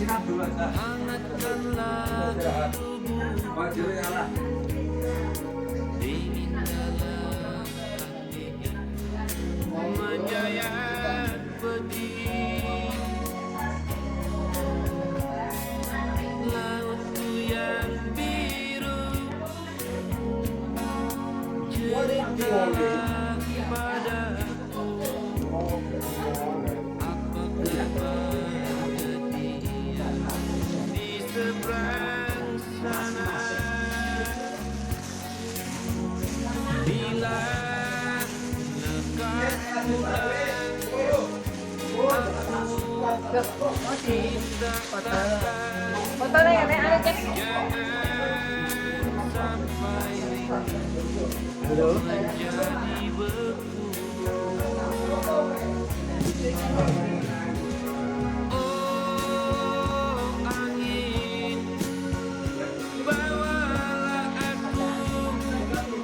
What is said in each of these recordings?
hangatkanlah tubuh dingin dalam hati menjayat pedih lautku yang biru cerita padaku apa kabar dia di seberang sana bila lekas pulang aku minta katakan jangan sampai rindu menjadi beku. Oh angin, bawalah aku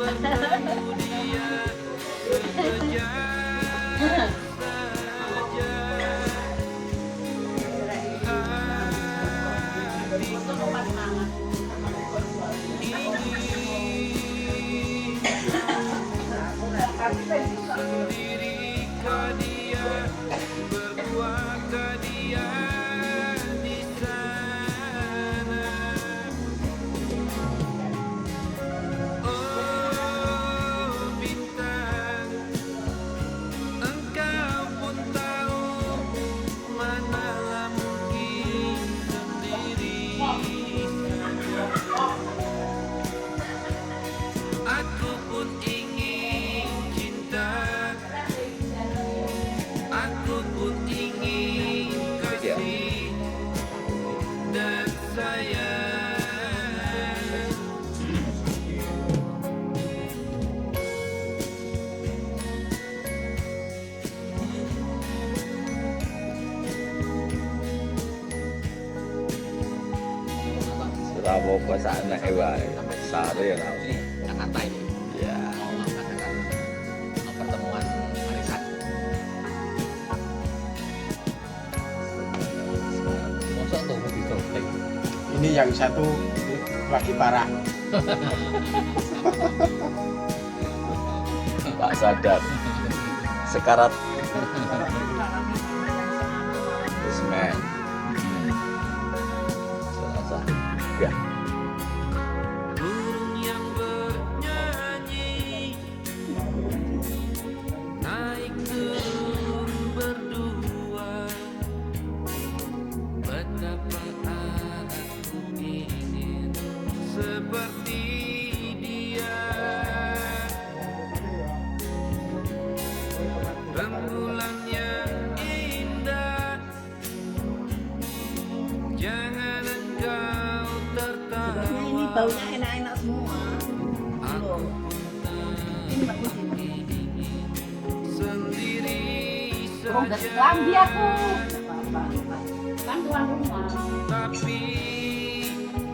bertemu dia sekejap saja. Sendirikah dia, berduakah dia di sana? Oh bintang, engkau pun tahu manalah mungkin sendiri saja. Aku pun ingin cinta, aku pun ingin kasih dan sayang. Bravo kwa sana wae. Sare ya tau. Jakarta ini Ya. mau mengadakan pertemuan arisan. Mosok tuh lebih penting. Ini yang satu lagi parah. Pak sadar. Sekarat. Semen. Selasa. Ya. Burung yang bernyanyi naik turun berdua, betapa aku ingin seperti dia. Rembulan yang indah, jangan engkau tertawa. Ini baunya enak-enak semua. Aku Ini bagus ini. sendiri Oh, udah saja, kelambi aku. Apa-apa. Kan tuan rumah. tapi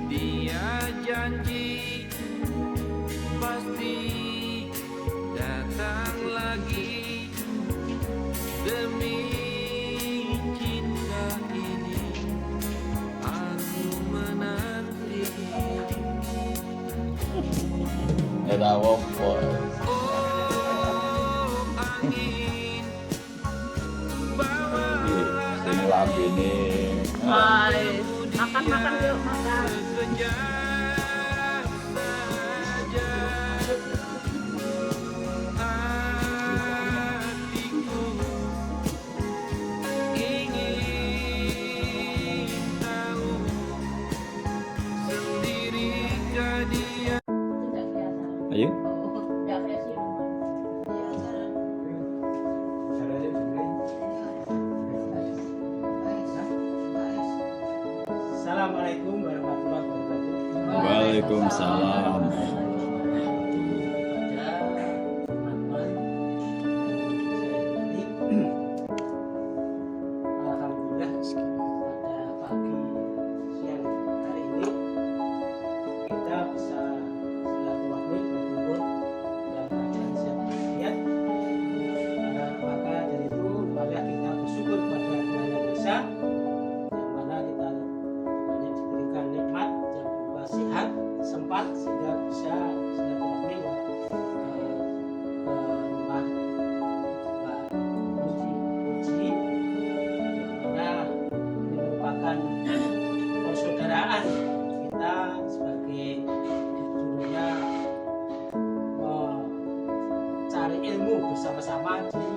dia janji pasti datang lagi demi cinta ini. Aku menanti. Era apa? Oh angin, bawalah Sing lambene. Hai. Makan-makan yuk, makan. sekejap saja. Hatiku ingin tahu sendirikah dia. Tidak biasa. Ayo. Tidak biasa. Assalamualaikum warahmatullahi wabarakatuh. Waalaikumsalam. Alhamdulillah pada pagi siang hari ini kita bisa silaturahmi berkumpul dalam keadaan sehat walafiat. Maka dari itu marilah kita bersyukur pada Tuhan Yang Maha Esa, yang mana kita bersama-sama di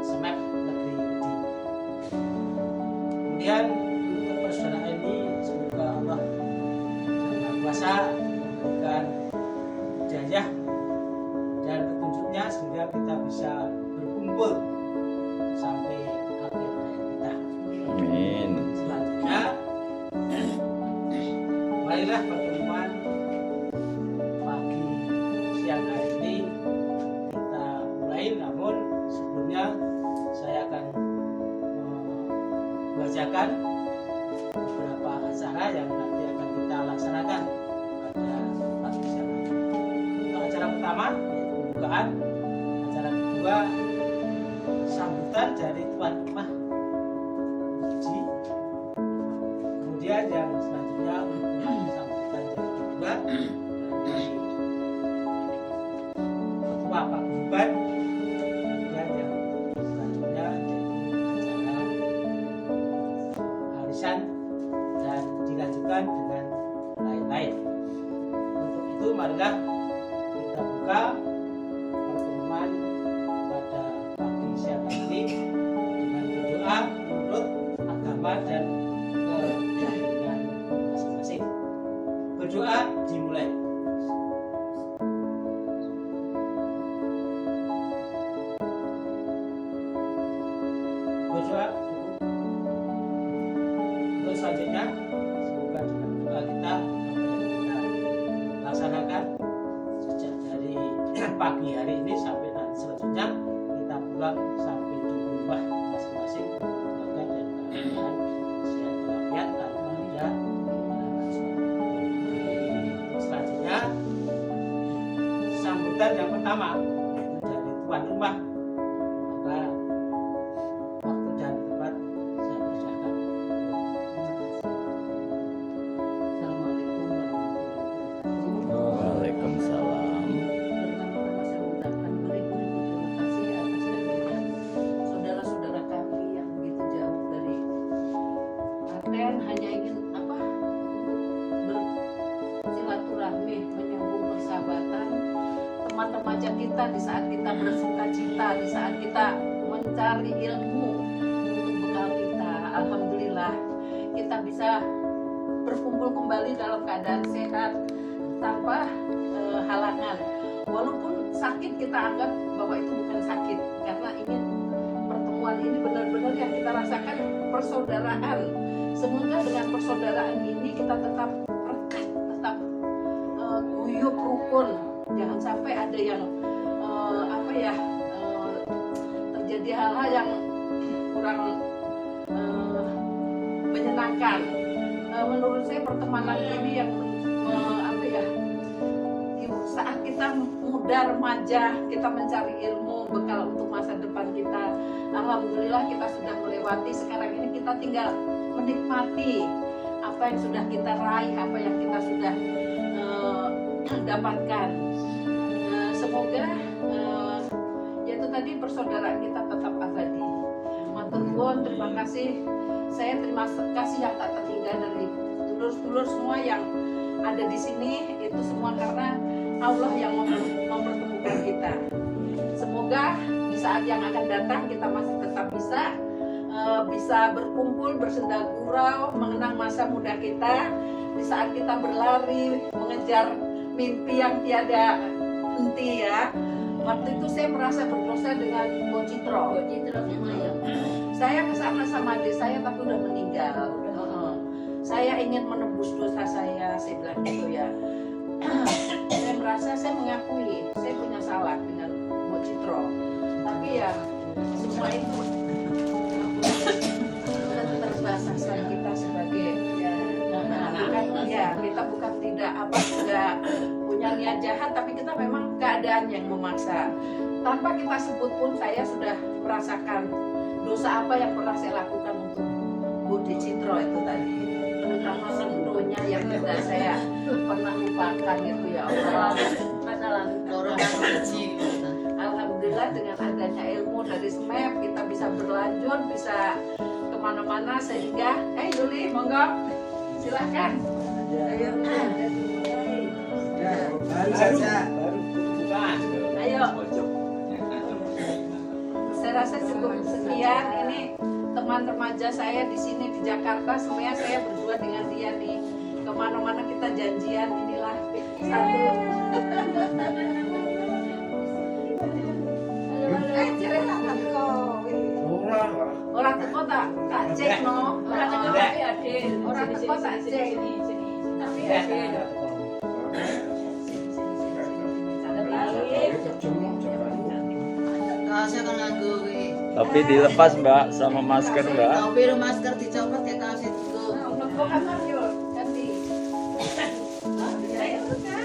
SMAP Negeri Wedi. Kemudian untuk persaudaraan ini semoga Allah Yang Kuasa memberikan hidayah dan petunjuknya sehingga kita bisa berkumpul sampai akhir hayat kita. Amin. Selanjutnya, marilah pertemuan pagi siang hari ini kita mulai. Namun sebelumnya saya akan membacakan beberapa acara yang nanti akan kita laksanakan pada pagi siang hari. Untuk acara pertama yaitu pembukaan, acara kedua sambutan dari tuan rumah Haji. Kemudian yang selanjutnya untuk sambutan yang kedua dari ketua paguyuban. Kemudian yang selanjutnya yaitu acara arisan dan dilanjutkan dengan lain-lain. Untuk itu marilah kita buka pertemuan pada pagi siang ini dengan berdoa menurut agama dan keyakinan masing-masing. Berdoa dimulai. Berdoa cukup. Untuk selanjutnya, semoga dengan doa kita apa yang kita laksanakan sejak dari pagi hari ini sampai nanti selanjutnya kita pulang sampai di rumah masing-masing keluarga dan keadaan sehat walafiat tanpa ada halangan suatu. Selanjutnya sambutan yang pertama itu dari tuan rumah, maka waktu dan tempat saya persilakan. Assalamualaikum warahmatullahi wabarakatuh. Waalaikumsalam. Pertama-tama saya mengucapkan beribu-ribu terima kasih atas datangnya saudara-saudara kami yang begitu jauh dari Klaten, hanya ingin untuk bersilaturahmi, menyambung persahabatan teman remaja kita di saat kita bersuka cita, di saat kita mencari ilmu untuk bekal kita. Alhamdulillah kita bisa berkumpul kembali dalam keadaan sehat tanpa halangan. Walaupun sakit kita anggap bahwa itu bukan sakit, karena ingin pertemuan ini benar-benar yang kita rasakan persaudaraan. Semoga dengan persaudaraan ini kita tetap rekat, tetap guyup rukun. Jangan sampai ada yang terjadi hal-hal yang kurang menyenangkan. Menurut saya pertemanan ini yang saat kita muda remaja, kita mencari ilmu bekal untuk masa depan kita. Alhamdulillah kita sudah melewati. Sekarang ini kita tinggal menikmati apa yang sudah kita raih, apa yang kita sudah dapatkan. Semoga yaitu tadi persaudaraan kita tetap abadi. Matur nuwun, terima kasih. Saya terima kasih yang tak terhingga dari dulur-dulur semua yang ada di sini. Itu semua karena Allah yang mempertemukan kita. Semoga di saat yang akan datang kita masih tetap bisa berkumpul, bersenda gurau, mengenang masa muda kita. Di saat kita berlari mengejar mimpi yang tiada henti ya. Waktu itu saya merasa berdosa dengan Bocitro saya kesana sama adik saya tapi udah meninggal. Saya ingin menebus dosa saya bilang gitu ya. Saya merasa saya mengakui saya punya salah dengan Bocitro, tapi ya semua itu keterbatasan kita sebagai anak-anak. Ya kita bukan tidak punya niat jahat, tapi kita memang keadaan yang memaksa. Tanpa kita sebut pun saya sudah merasakan dosa apa yang pernah saya lakukan untuk Budi Citro itu tadi. Terutama sendonya yang tidak saya pernah lupakan itu ya Allah. Alhamdulillah dengan adanya ilmu dari SMAP kita bisa berlanjut, bisa kemana-mana sehingga Yuli monggo silahkan. Baru pembukaan. Ayo. rasa cukup sekian. Ini teman remaja saya di sini di Jakarta, semuanya saya berdua dengan dia nih. Kemana-mana kita janjian, inilah satu. Orang teko tak cek no, orang teko tapi ada, orang teko tak cek. Tapi ada. Kaosnya kan nganggo kuwi. Tapi dilepas Mbak sama masker Mbak. Topi ro masker dicopot kayak kaos itu. Kok kamar yo, ganti. Saya tuh kan.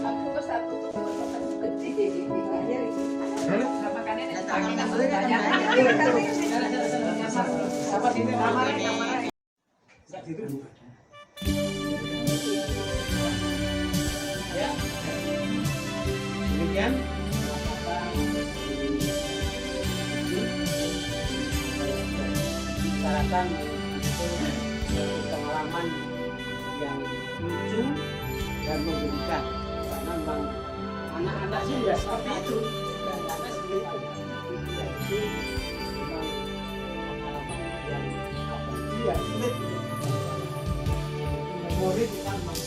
Aku kok satu tuh gede. Nah, makanya nih Tangan pakai nganggo kan banyak. Apa sini Kamar Ini. kamar. Ya. Demikian. Bicarakan pengalaman yang lucu dan menggelikan, karena memang anak-anak sih ya seperti itu, dan anak sendiri itu memang pengalaman yang dia sulit memori kita memang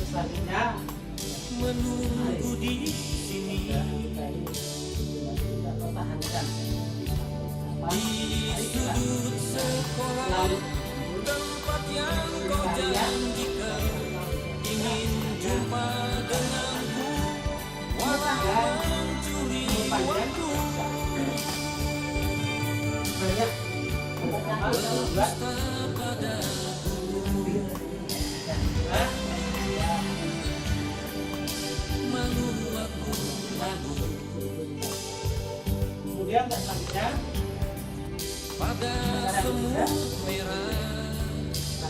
selanjutnya menunggu di sini kita ini kita pertahankan di sudut sekolah tempat yang kau janjikan ingin jumpa denganku walau mencuri waktu banyak kemudian selanjutnya pada semut merah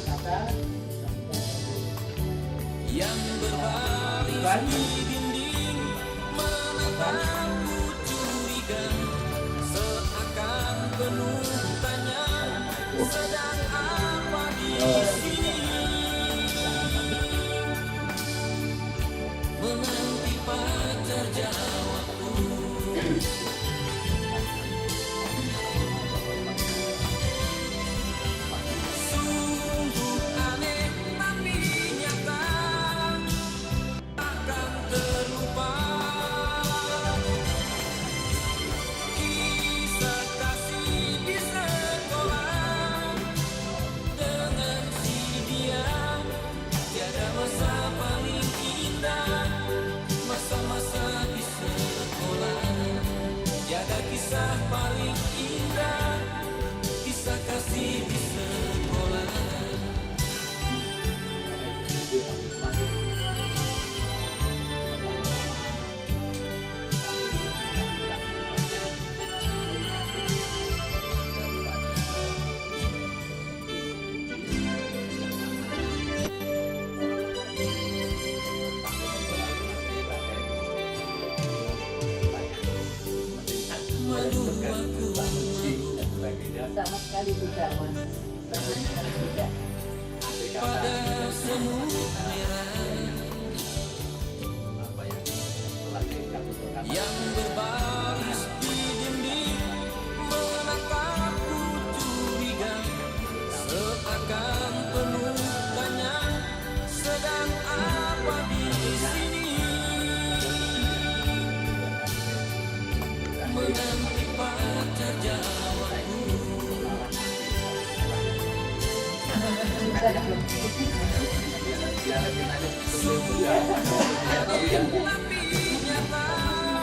kata yang berbaris di dinding menatapku curiga seakan penuh tanya sedang apa di sini menanti pacar jawabku. Sungguh aneh tapi nyata akan terlupa kisah kasih di sekolah dengan si dia. Tiada masa paling indah, masa-masa di sekolah. Tiada kisah paling indah, kisah kasih di sekolah. Sama sekali tidak, Mas. Sama sekali tidak. pada semut merah yang berbaris di dinding menatapku curiga seakan penuh tanya sedang apa di sini menanti pacar jawabku.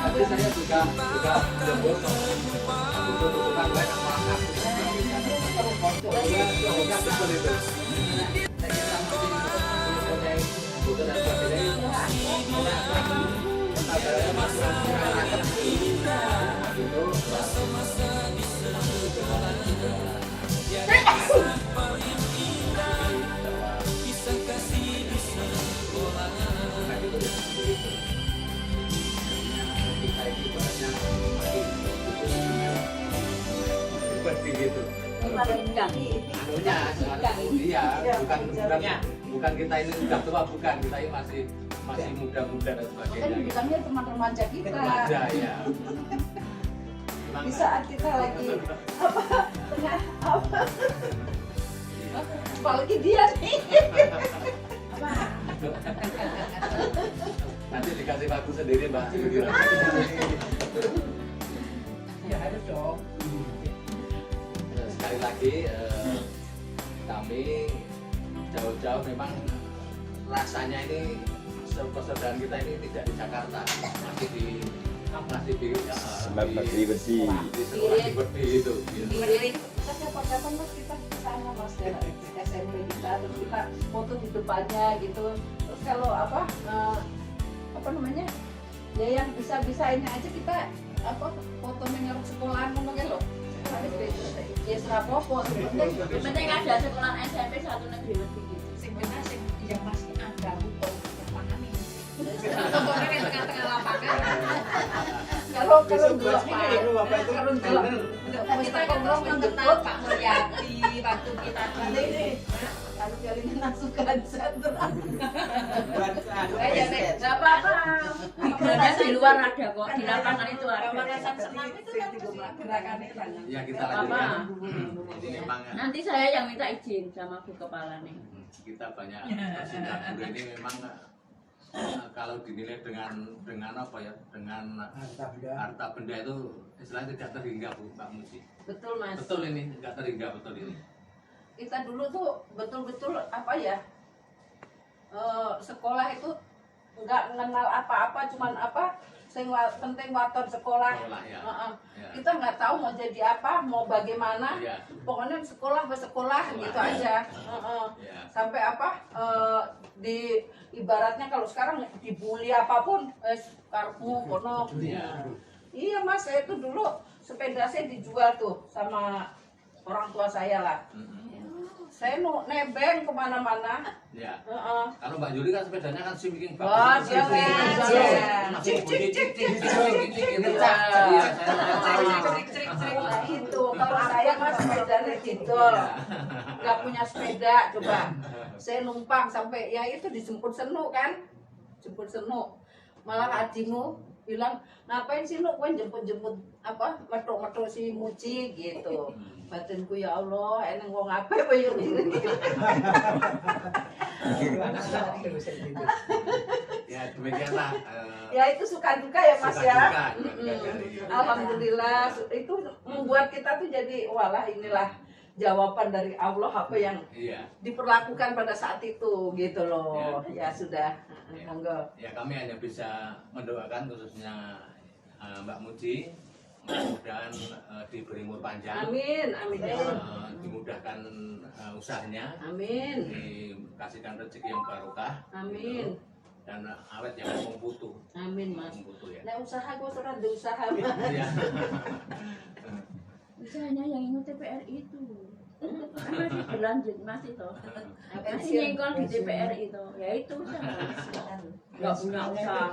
Tapi saya juga jemput bukan banyak makan. Seperti gitu. Anunya, iya, bukan kita ini sudah tua, bukan kita ini masih masih muda-muda dan Kan sebagainya. bilangnya teman remaja kita. Remaja ya. Memang Di saat kita lagi apa tengah apa apalagi dia nih. nanti dikasih lagu sendiri Mbak Yudi. Ya harus dong. Sekali lagi kami jauh-jauh memang rasanya ini persaudaraan kita ini tidak di Jakarta, masih di Besi. di sekolah di Bedi itu. Kita kapan-kapan mas kita ke sana mas ya SMP kita terus kita foto di depannya gitu. Terus kalau apa namanya ya yang bisa-bisanya aja kita apa foto mengarut sekolahan ngomongnya loh. Ya serapopo penting ada sekolah SMP satu negeri lebih gitu. sebenarnya yang masih ada bukan lapangan ini. Fotonya yang tengah-tengah lapangan. Kalau dulu kita ngobrol mengenal Pak Mulyadi waktu kita ini kalau kalian nasukan sandra. Gak apa-apa. Karena di luar ada kok, di lapangan itu ada. Yayasan Senam itu kan gerakannya banyak. Ya kita Apa? lanjutkan. Ini memang Nanti saya yang minta izin sama Bu Kepala nih. kita banyak bersinar guru ini memang kalau dinilai dengan apa ya, dengan harta benda itu istilahnya tidak terhingga Bu Mbak Muji. Betul mas. Betul ini, nggak terhingga betul ini. Kita dulu tuh betul-betul apa ya sekolah itu nggak kenal apa-apa, cuman apa penting waton sekolah. Sekolah ya. Ya. Kita nggak tahu mau jadi apa, mau bagaimana. Ya. Pokoknya sekolah bersekolah gitu ya. aja. Ya. Sampai apa di ibaratnya kalau sekarang dibully apapun karpu kono. Ya. Iya mas, saya tuh dulu sepeda saya dijual tuh sama orang tua saya lah. Saya nebeng kemana-mana. Ya. Kalau Mbak Yuli kan sepedanya kan simiking Wah, bagus. jangan. Masih bunyi cik cik cik cik gitu. Nah itu, kalau saya mas sepedanya jidol, nggak punya sepeda, coba. Saya numpang sampai ya itu dijemput Senu kan, jemput Senu. Malah adimu bilang, ngapain sih lu jemput-jemput apa metuk-metuk si Muji gitu. Batinku ya Allah, eneng wong ape koyo ngene. Ya demikianlah. Ya itu suka duka ya mas Suka ya. duka, dari- Alhamdulillah itu membuat kita tuh jadi walah inilah jawaban dari Allah apa yang Iya. diperlakukan pada saat itu gitu loh. Ya sudah. Ya. Monggo. Ya kami hanya bisa mendoakan khususnya Mbak Muji, mudah-mudahan diberi umur panjang. Amin, amin. Dimudahkan usahanya, Amin. dikasihkan rezeki yang barokah. Amin. Dan awet yang membutuh. Amin mas. Membutuh ya. Nek usaha gue sudah ada usaha mas. Iya. Usahanya yang ingat TPRI itu. Kan masih berlanjut masih toh. Masih Pensiun. nyengkol di TPRI itu. Ya itu usaha. Nggak punya usaha.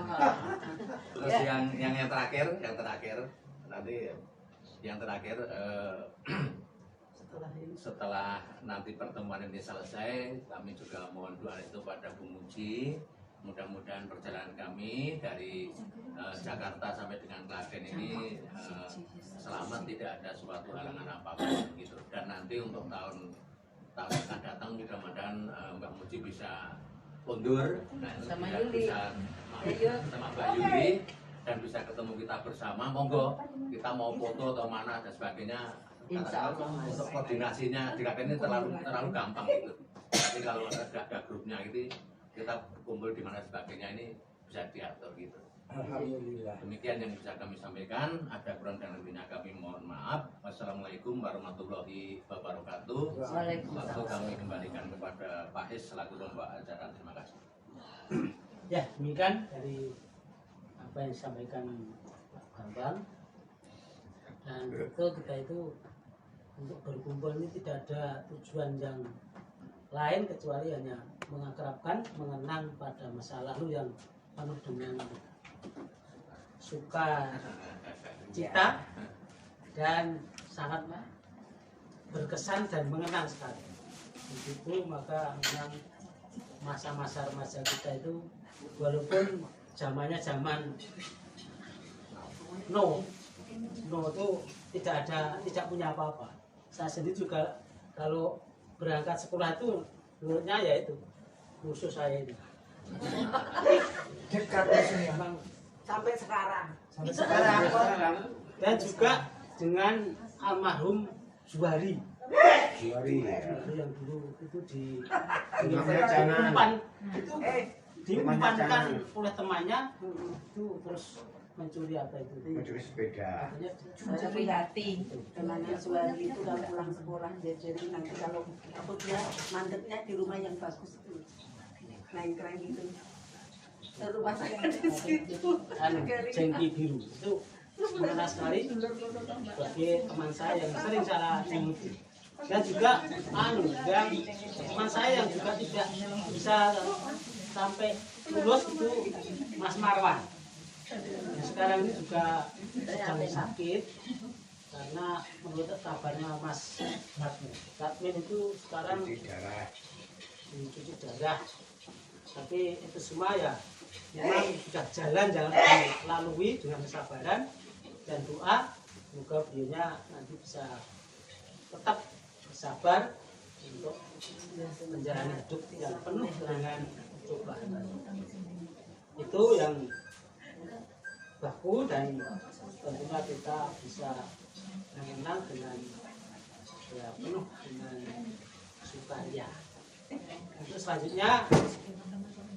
Terus yang terakhir nanti yang terakhir setelah nanti pertemuan ini selesai, kami juga mohon doa itu pada Bu Muji. Mudah-mudahan perjalanan kami dari Jakarta sampai dengan Klaten ini selamat, tidak ada suatu halangan apapun gitu. Dan nanti untuk tahun akan datang mudah-mudahan Mbak Muji bisa undur Sama bisa, Yuli. bisa sama Mbak Yuli dan bisa ketemu kita bersama. Monggo kita mau foto atau mana dan sebagainya. Insya Allah, Mas. Untuk koordinasinya di Klaten ini terlalu gampang gitu. Tapi kalau ada grupnya gitu, kita kumpul di mana sebagainya ini bisa diatur gitu. Alhamdulillah. Demikian yang bisa kami sampaikan. Ada kurang dan lebihnya kami mohon maaf. Wassalamualaikum warahmatullahi wabarakatuh. Waalaikumsalam. Waktu kami kembalikan kepada Pak Is selaku pembawa acara. Terima kasih. Ya, demikian dari apa yang disampaikan Pak Bambang. Dan betul kita itu untuk berkumpul ini tidak ada tujuan yang lain kecuali hanya mengakrabkan, mengenang pada masa lalu yang penuh dengan suka cita dan sangat berkesan dan mengenang sekali. Begitu maka memang masa-masa remaja kita itu walaupun zamannya zaman no itu tidak punya apa-apa. Saya sendiri juga kalau berangkat sekolah itu menurutnya ya itu musuh saya ini. Dekat musuhnya. Memang Sampai sekarang. Sampai sekarang. dan juga dengan almarhum Zuhari yang dulu itu diumpan itu diumpankan oleh temannya itu terus mencuri apa itu Mencuri sepeda. akhirnya Saya prihatin dengan Zuhari itu kalau pulang sekolah jadi nanti kalau aku dia mandeknya di rumah yang bagus itu keren gitu. Rumah saya di situ. jengki biru itu gimana sekali sebagai teman saya yang sering salah jengki dan juga yang teman saya yang juga tidak bisa sampai lulus itu Mas Marwan yang sekarang ini juga sedang sakit karena menurut kabarnya Mas Radmin itu sekarang cuci darah tapi itu semua ya memang sudah jalan dilalui dengan kesabaran dan doa semoga beliaunya nanti bisa tetap bersabar untuk menjalani hidup yang penuh dengan cobaan itu yang baku dan tentunya kita bisa mengenal dengan ya, penuh dengan sukaria. Untuk selanjutnya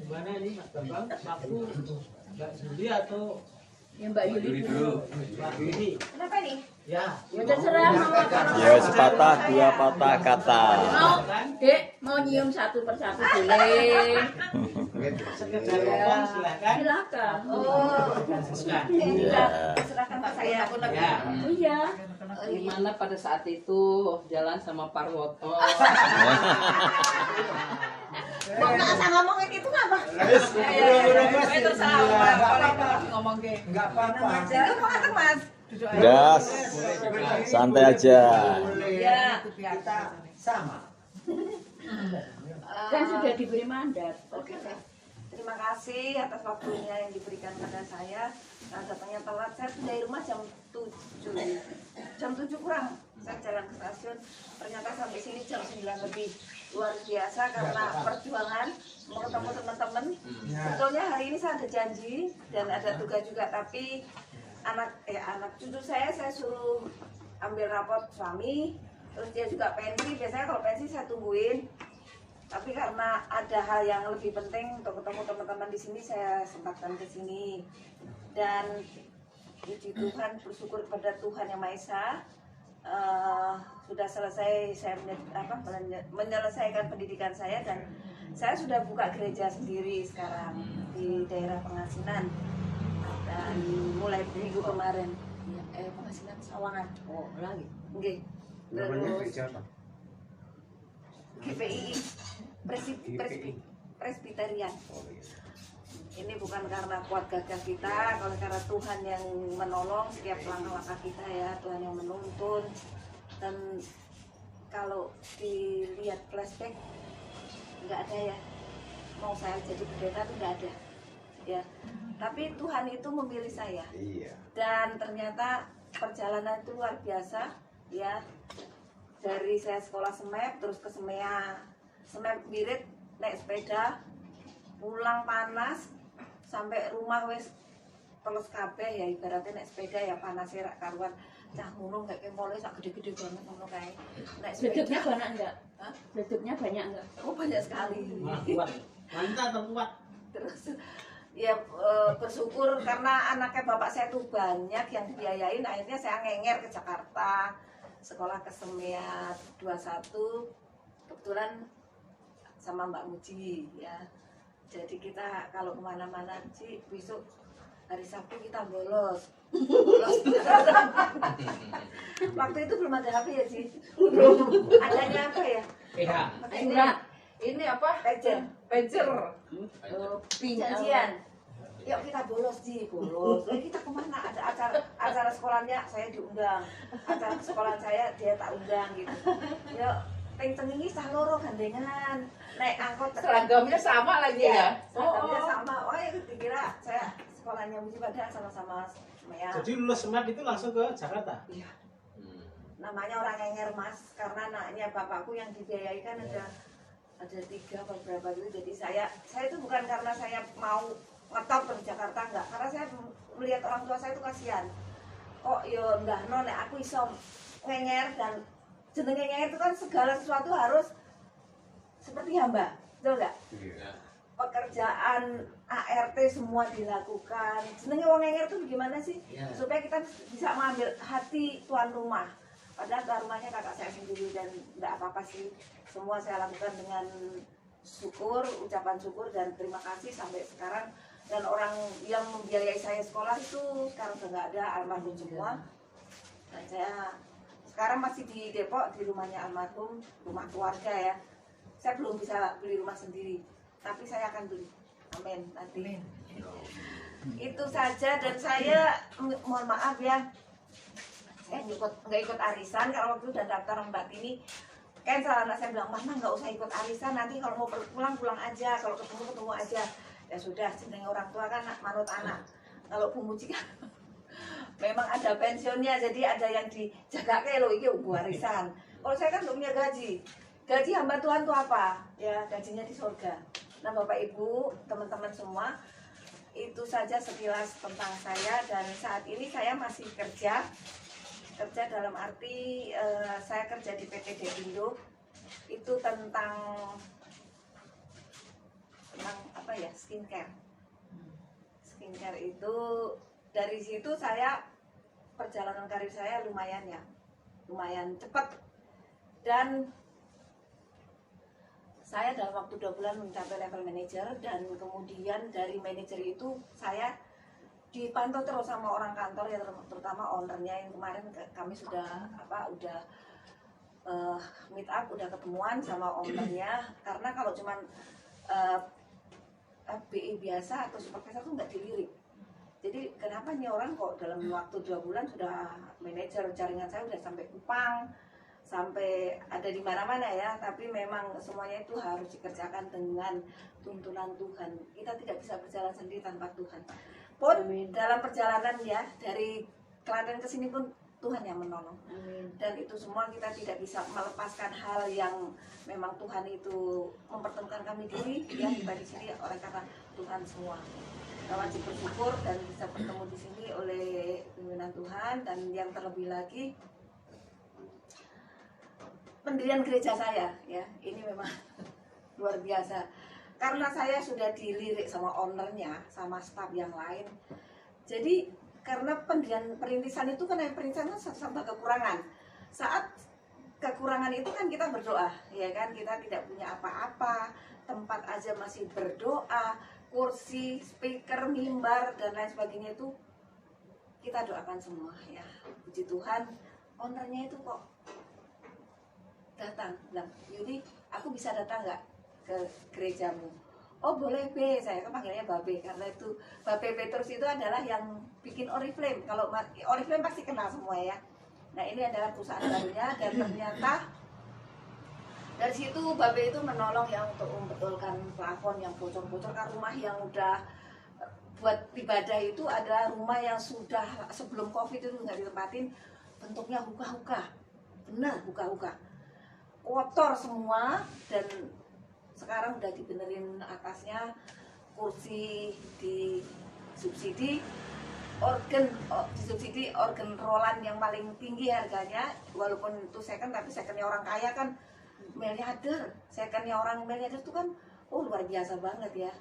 gimana ini Mas Bambang, Paku, Mbak Juli atau Ya Mbak Yuli dulu. Mbak Yuli? Kenapa nih? Ya, Ya terserah mau apa. Ya sepatah dua patah kata. Mau, Dek, mau nyium satu persatu boleh. sekedar ngomong silakan. Silakan. Silakan. Ya. Serahkan ke saya. Ya. Oh iya. Gimana pada saat itu jalan sama Parwoto? Kok nggak usah ngomongin itu apa? Ngomong ke. Enggak apa-apa. Jadi mau kata Mas? Gas. Santai aja. Ya, Kita sama. Kan sudah diberi mandat. Oke, terima kasih atas waktunya yang diberikan pada saya. Nah, datangnya telat, saya sudah dari rumah jam 7. Jam 7 kurang, saya jalan ke stasiun. Ternyata sampai sini jam 9 lebih. Luar biasa karena perjuangan mau ketemu teman-teman. Sebetulnya hari ini saya ada janji dan ada tugas juga, tapi anak cucu saya suruh ambil rapot suami. Terus dia juga pensi, biasanya kalau pensi saya tungguin. Tapi karena ada hal yang lebih penting untuk ketemu teman-teman di sini, saya sempatkan ke sini. Dan puji Tuhan, bersyukur kepada Tuhan Yang Maha Esa, sudah selesai saya menyelesaikan pendidikan saya dan saya sudah buka gereja sendiri sekarang di daerah Pengasinan. Dan mulai minggu kemarin, Pengasinan Sawangan. Oh, lagi. Oke. Namanya gereja apa? GPI Presbyterian. Ini bukan karena kuat gagah kita, kalau karena Tuhan yang menolong setiap langkah-langkah kita ya, Tuhan yang menuntun. Dan kalau dilihat flashback nggak ada ya, mau saya jadi pendeta itu nggak ada ya. Tapi Tuhan itu memilih saya. Iya. Dan ternyata perjalanan itu luar biasa ya. Dari saya sekolah SMEP terus ke SMEP Birit, naik sepeda, pulang panas sampai rumah wes terus kabeh ya, ibaratnya naik sepeda ya panas rak karuan. Cah ngono gak mulai sak gede-gede banget ngono kae. Naik Beduknya sepeda. banyak enggak? Hah? Beduknya banyak enggak? Oh, banyak sekali. Wah, kuat. Wanita terkuat. Terus ya bersyukur karena anaknya bapak saya tuh banyak yang dibiayain, akhirnya saya ngenger ke Jakarta, sekolah ke Semeat 21, kebetulan sama Mbak Muji ya. Jadi kita kalau kemana-mana Ci, besok hari Sabtu kita bolos. Waktu itu belum ada HP ya Ci? Belum. Adanya apa ya? PH. Ini apa? Pager. Janjian. Yuk kita bolos Ji, bolos. Kita kemana? Ada acara sekolahnya saya diundang. Acara sekolah saya dia tak undang gitu. Yuk Teng-tengingi sah loro gandengan naik angkot. Seragamnya sama lagi ya? Seragamnya sama. Oh ya dikira saya sekolahnya Muji padahal sama-sama ya. Jadi lulus SMAT itu langsung ke Jakarta? Iya. Namanya orang ngenger Mas, karena anaknya bapakku yang dibiayai kan ada 3 atau berapa gitu. Jadi saya itu bukan karena saya mau ngetop ke Jakarta, enggak, karena saya melihat orang tua saya itu kasihan. Kok yo ndahno nek aku iso ngenger, dan jenenge ngenger itu kan segala sesuatu harus seperti hamba, betul enggak? Ya. Pekerjaan ART semua dilakukan. Jenenge wong ngenger itu gimana sih? Ya. Supaya kita bisa mengambil hati tuan rumah. Padahal tuan rumahnya kakak saya sendiri, dan enggak apa-apa sih. Semua saya lakukan dengan syukur, ucapan syukur dan terima kasih sampai sekarang. Dan orang yang membiayai saya sekolah itu sekarang sudah nggak ada, almarhum semua. Dan saya sekarang masih di Depok, di rumahnya almarhum, rumah keluarga ya. Saya belum bisa beli rumah sendiri, tapi saya akan beli. Amin nanti. Itu saja. Dan saya mohon maaf ya, saya nggak ikut arisan. Kalau waktu udah daftar Mbak Tini, kan salah anak saya bilang, Mama nggak usah ikut arisan, nanti kalau mau pulang aja, kalau ketemu aja. Ya sudah, jenenge orang tua kan manut anak. Kalau Bu Muji kan memang ada pensiunnya, jadi ada yang dijaga kayak lo iki warisan. Kalau saya kan belum punya gaji. Gaji hamba Tuhan itu apa? Ya gajinya di surga. Nah Bapak Ibu, teman-teman semua, itu saja sekilas tentang saya. Dan saat ini saya masih kerja dalam arti saya kerja di PT Depindo. Itu tentang apa ya, skincare itu. Dari situ saya perjalanan karir saya lumayan cepat, dan saya dalam waktu 2 bulan mencapai level manajer. Dan kemudian dari manajer itu saya dipantau terus sama orang kantor ya, terutama ownernya yang kemarin kami sudah meet up, udah ketemuan sama ownernya. Karena kalau cuman BI biasa atau supervisor tuh nggak dilirik. Jadi kenapa nih orang kok dalam waktu 2 bulan sudah manajer, jaringan saya udah sampai Kupang, sampai ada di mana-mana ya. Tapi memang semuanya itu harus dikerjakan dengan tuntunan Tuhan. Kita tidak bisa berjalan sendiri tanpa Tuhan. Pun dalam perjalanan ya, dari Klaten ke sini pun Tuhan yang menolong. Dan itu semua kita tidak bisa melepaskan hal yang memang Tuhan itu mempertemukan kami diri ya, kita di sini oleh karena Tuhan semua. Kita wajib bersyukur dan bisa bertemu di sini oleh pimpinan Tuhan. Dan yang terlebih lagi pendirian gereja saya ya, ini memang luar biasa. Karena saya sudah dilirik sama ownernya, sama staf yang lain. Jadi karena perintisan itu kan perintisan serba kekurangan. Saat kekurangan itu kan kita berdoa, ya kan, kita tidak punya apa-apa, tempat aja masih berdoa, kursi, speaker, mimbar dan lain sebagainya itu kita doakan semua ya. Puji Tuhan, ownernya itu kok datang, bilang, Yudi, aku bisa datang nggak ke gerejamu? Oh boleh B, saya kan panggilnya Babe, karena itu Babe Petrus itu adalah yang bikin Oriflame. Kalau Oriflame pasti kenal semua ya. Nah ini adalah perusahaan barunya, dan ternyata dari situ Babe itu menolong yang untuk membetulkan plafon yang bocor-bocor. Kan rumah yang udah buat ibadah itu adalah rumah yang sudah sebelum COVID itu nggak ditempatin, bentuknya huka-huka, benar huka-huka, kotor semua. Dan sekarang udah dibenerin atasnya, kursi disubsidi, disubsidi organ rolan yang paling tinggi harganya, walaupun itu second, tapi secondnya orang kaya kan miliarder, secondnya orang miliarder itu kan luar biasa banget ya.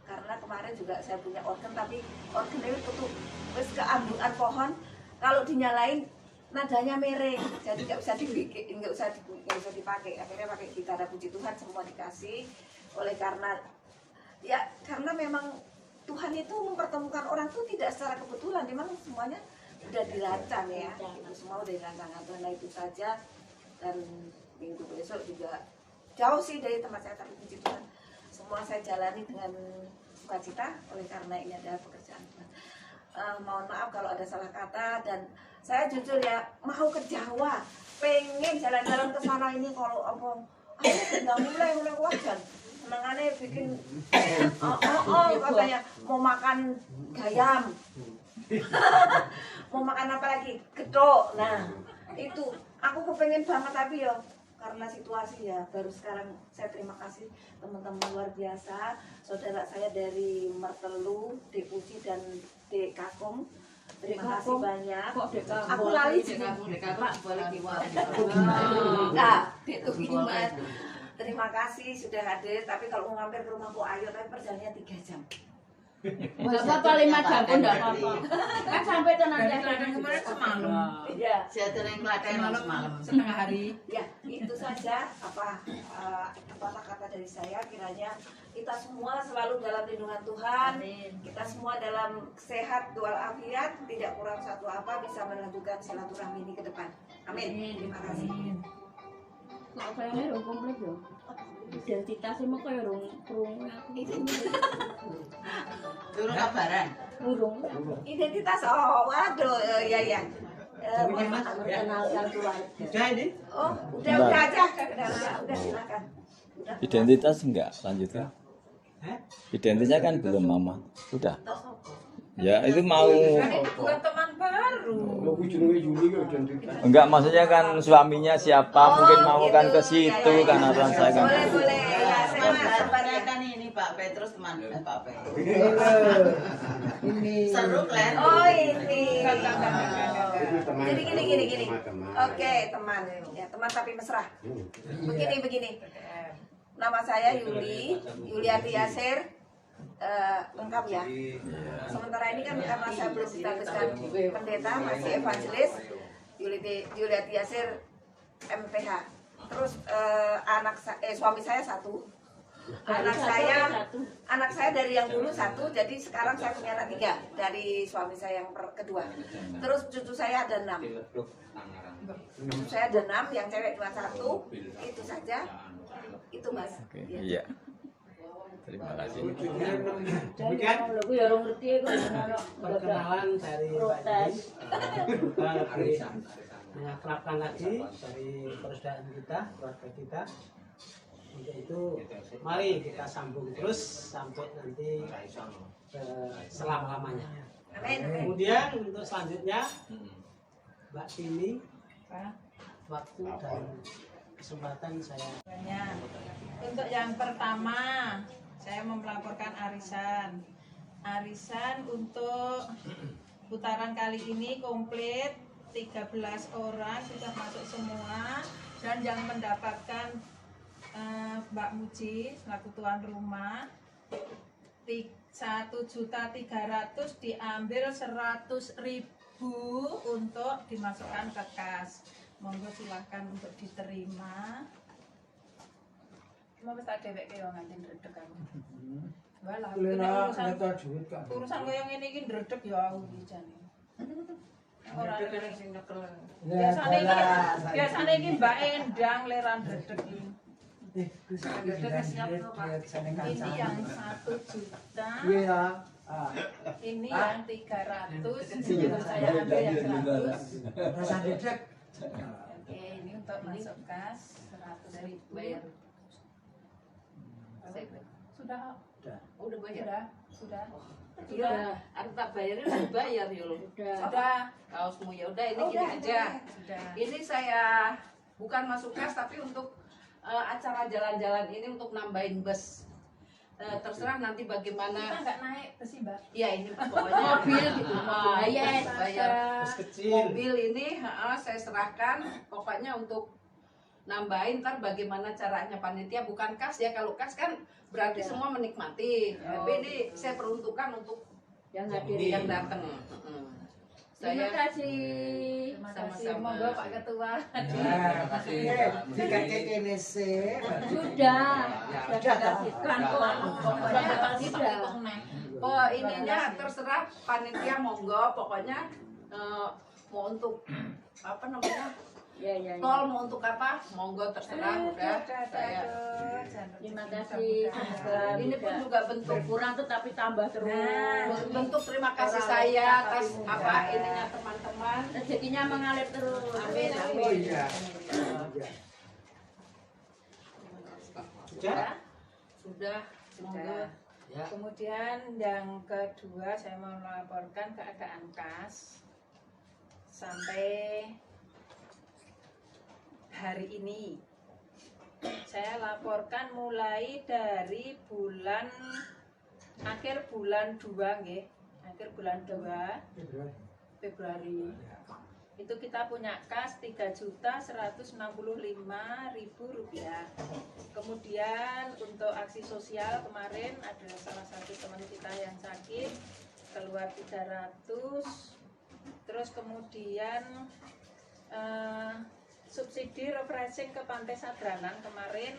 Karena kemarin juga saya punya organ, tapi organ itu tutup terus keambungan pohon, kalau dinyalain nadanya miring, jadi nggak usah dibikin, nggak usah dipakai. Akhirnya pakai gitar. Puji Tuhan semua dikasih. Oleh karena memang Tuhan itu mempertemukan orang tuh tidak secara kebetulan, memang semuanya udah dirancang ya, itu semua udah dirancang. Karena itu saja. Dan minggu besok juga jauh sih dari tempat saya, tapi puji Tuhan semua saya jalani dengan sukacita oleh karena ini adalah pekerjaan Tuhan. Mohon maaf kalau ada salah kata, dan saya jujur ya mau ke Jawa, pengen jalan-jalan ke sana ini kalau apa, ayo nggak mulai wajan, senengannya bikin katanya mau makan gayam, mau makan apa lagi, gedok. Nah itu aku kepengen banget, tapi ya karena situasi ya baru sekarang. Saya terima kasih teman-teman luar biasa, saudara saya dari Mertelu, Dek Puji dan Dek Kakung. Terima kasih banyak. Aku lali itu gimana? Terima kasih sudah hadir. Tapi kalau mau mampir ke rumahku ayo, tapi perjalanannya 3 jam. Enggak apa-apa 5 jam pun enggak apa-apa. Kan sampai tenang ya. Kemarin semalam. Iya. Saya tenang Klaten semalam. Setengah hari. Ya, itu saja apa kata dari saya. Kiranya kita semua selalu dalam lindungan Tuhan. Kita semua dalam sehat walafiat, tidak kurang satu apa, bisa melanjutkan silaturahmi ini ke depan. Amin. Terima kasih. Kok kayaknya udah komplit ya? Identitasnya mau kayak rung Turun kabaran. burung. Identitas, waduh, ya. Mengenalkan keluarga. Udah ini? Oh, udah aja. Udah silakan. Identitas enggak lanjutkan. Identitasnya kan belum mama. Sudah. Ya itu mau. Bukan teman baru. Enggak, maksudnya kan suaminya siapa, mungkin mau gitu. kan ke situ kan orang saya kan. Boleh. Ya, saya Kan ini Pak Petrus teman Pak Petrus. Ini. Seru kan? Oh ini. Jadi gini. Teman-teman. Oke, teman. Ya, teman tapi mesra. Begini. Nama saya Yuliati Yasir. Lengkap ya. Sementara ini kan karena saya belum statuskan pendeta, masih evangelis. Yuliati Yasir MPH. Terus suami saya 1. Anak saya dari yang dulu 1, jadi sekarang saya punya anak 3 dari suami saya yang kedua. Terus cucu saya ada 6. Cucu saya ada 6, yang cewek 21. Itu saja. Itu Mas. Oke, iya. Terima kasih. Demikian Aku ya orang ngerti kok Perkenalan dari Pak protes. Kita lebih mengakrabkan lagi dari persaudaraan kita, keluarga kita. Untuk itu, mari kita sambung terus sampai nanti selama-lamanya. Amin. Kemudian untuk selanjutnya, Mbak Tini, waktu dan kesempatan saya. Untuk yang pertama, saya mau melaporkan arisan. Arisan untuk putaran kali ini komplit, 13 orang sudah masuk semua, dan yang mendapatkan Mbak Muji selaku tuan rumah 1.300.000 diambil 100.000 untuk dimasukkan ke kas. Monggo silahkan untuk diterima. Mau tak dewek kaya nganti ndredeg aku. Walah, urusan kaya ngene iki ndredeg ya aku iki jane. Ora sing nyekel. Biasane iki Mbak Endang leran ndredeg iki. Ini yang 1 juta. Ini yang 300. Saya ambil yang 100. Oke, ini untuk masuk kas 100.000. Bayar. Sudah bayar? Sudah. Iya, aku tak bayarin udah bayar ya loh. Sudah. Kaosmu ya udah, ini gini aja. Ini saya bukan masuk kas tapi untuk acara jalan-jalan ini untuk nambahin bus. Terserah nanti bagaimana. Kita nggak naik besi, Mbak. Ya ini pokoknya mobil gitu. Bayar kecil. mobil ini saya serahkan. Pokoknya untuk nambahin, ntar bagaimana caranya panitia, bukan kas ya. Kalau kas kan berarti semua menikmati. Tapi ini saya peruntukkan untuk Yang hadir. yang datang. Terima Saya kasih. sama-sama. Monggo Pak Ketua. Jika ini sih. Sudah dikasihkan kok. Sudah. Oh ininya terserah panitia, monggo pokoknya mau untuk apa namanya Ya. Tol mau untuk apa? Monggo terserah udah saya. Terima kasih. Semoga Ini pun juga bentuk berkurang tetapi tambah terus. bentuk terima kasih saya atas apa ininya teman-teman. Rezekinya mengalir terus. Amin, Oh amin. iya. Sudah? Sudah, monggo. Ya. Kemudian yang kedua saya mau melaporkan keadaan kas sampai hari ini. Saya laporkan mulai dari akhir bulan 2 nggih. Akhir bulan 2 Februari. Itu kita punya kas Rp3.165.000. Kemudian untuk aksi sosial kemarin ada salah satu teman kita yang sakit keluar 300. Terus kemudian subsidi refreshing ke Pantai Sadranan kemarin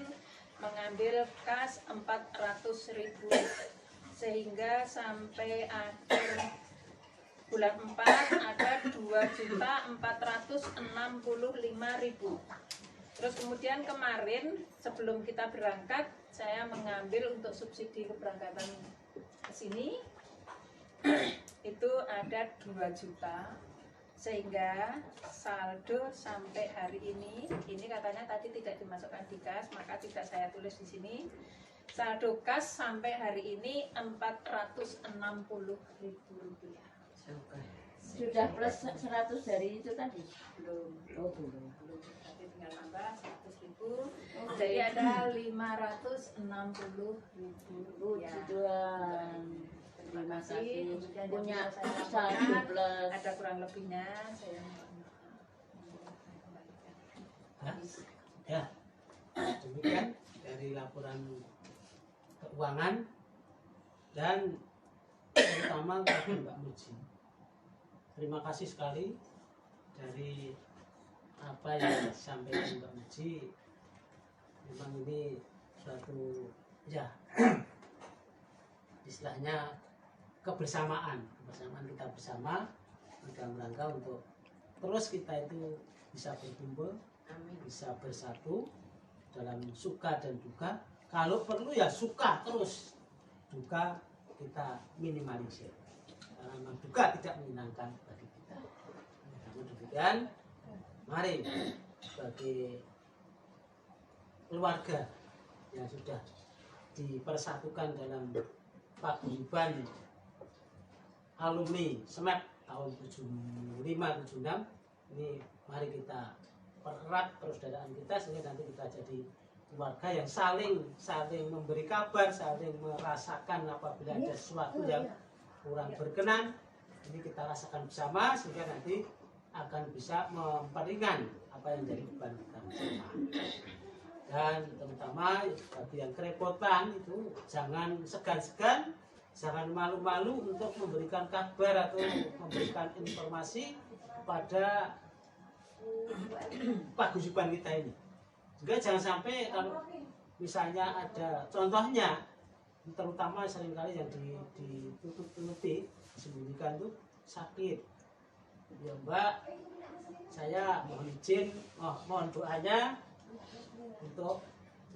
mengambil kas 400.000 sehingga sampai akhir bulan 4 ada 2.465.000. Terus kemudian kemarin sebelum kita berangkat saya mengambil untuk subsidi keberangkatan ke sini itu ada 2 juta sehingga saldo sampai hari ini katanya tadi tidak dimasukkan di kas maka tidak saya tulis di sini. Saldo kas sampai hari ini Rp460.000. Sudah plus 100 dari itu tadi? Belum. Oh, belum. Tapi tinggal nambah 100.000. Jadi ada 560.000. Ya. Terima kasih. kasih. Kemudian Punya yang saya saldo laporkan, plus. ada kurang lebihnya saya Ya. Demikian dari laporan keuangan dan terutama kepada Mbak Muji. Terima kasih sekali dari apa yang disampaikan Mbak Muji. Memang ini suatu istilahnya kebersamaan kita bersama dalam rangka untuk terus kita itu bisa berkumpul, bisa bersatu dalam suka dan duka. Kalau perlu ya suka terus, duka kita minimalisir karena memang duka tidak menyenangkan bagi kita. Namun demikian, mari sebagai keluarga yang sudah dipersatukan dalam paguyuban alumni SMEP tahun 75-76 ini, mari kita pererat persaudaraan kita sehingga nanti kita jadi keluarga yang saling memberi kabar, saling merasakan apabila ada sesuatu yang kurang berkenan, ini kita rasakan bersama sehingga nanti akan bisa memperingan apa yang jadi beban kita bersama. Dan terutama bagi yang kerepotan itu jangan segan-segan, jangan malu-malu untuk memberikan kabar atau memberikan informasi kepada paguyuban kita ini. Juga jangan sampai kalau misalnya ada contohnya, terutama seringkali yang ditutup-tutupi, disembunyikan itu sakit. Ya Mbak, saya mohon izin, mohon doanya untuk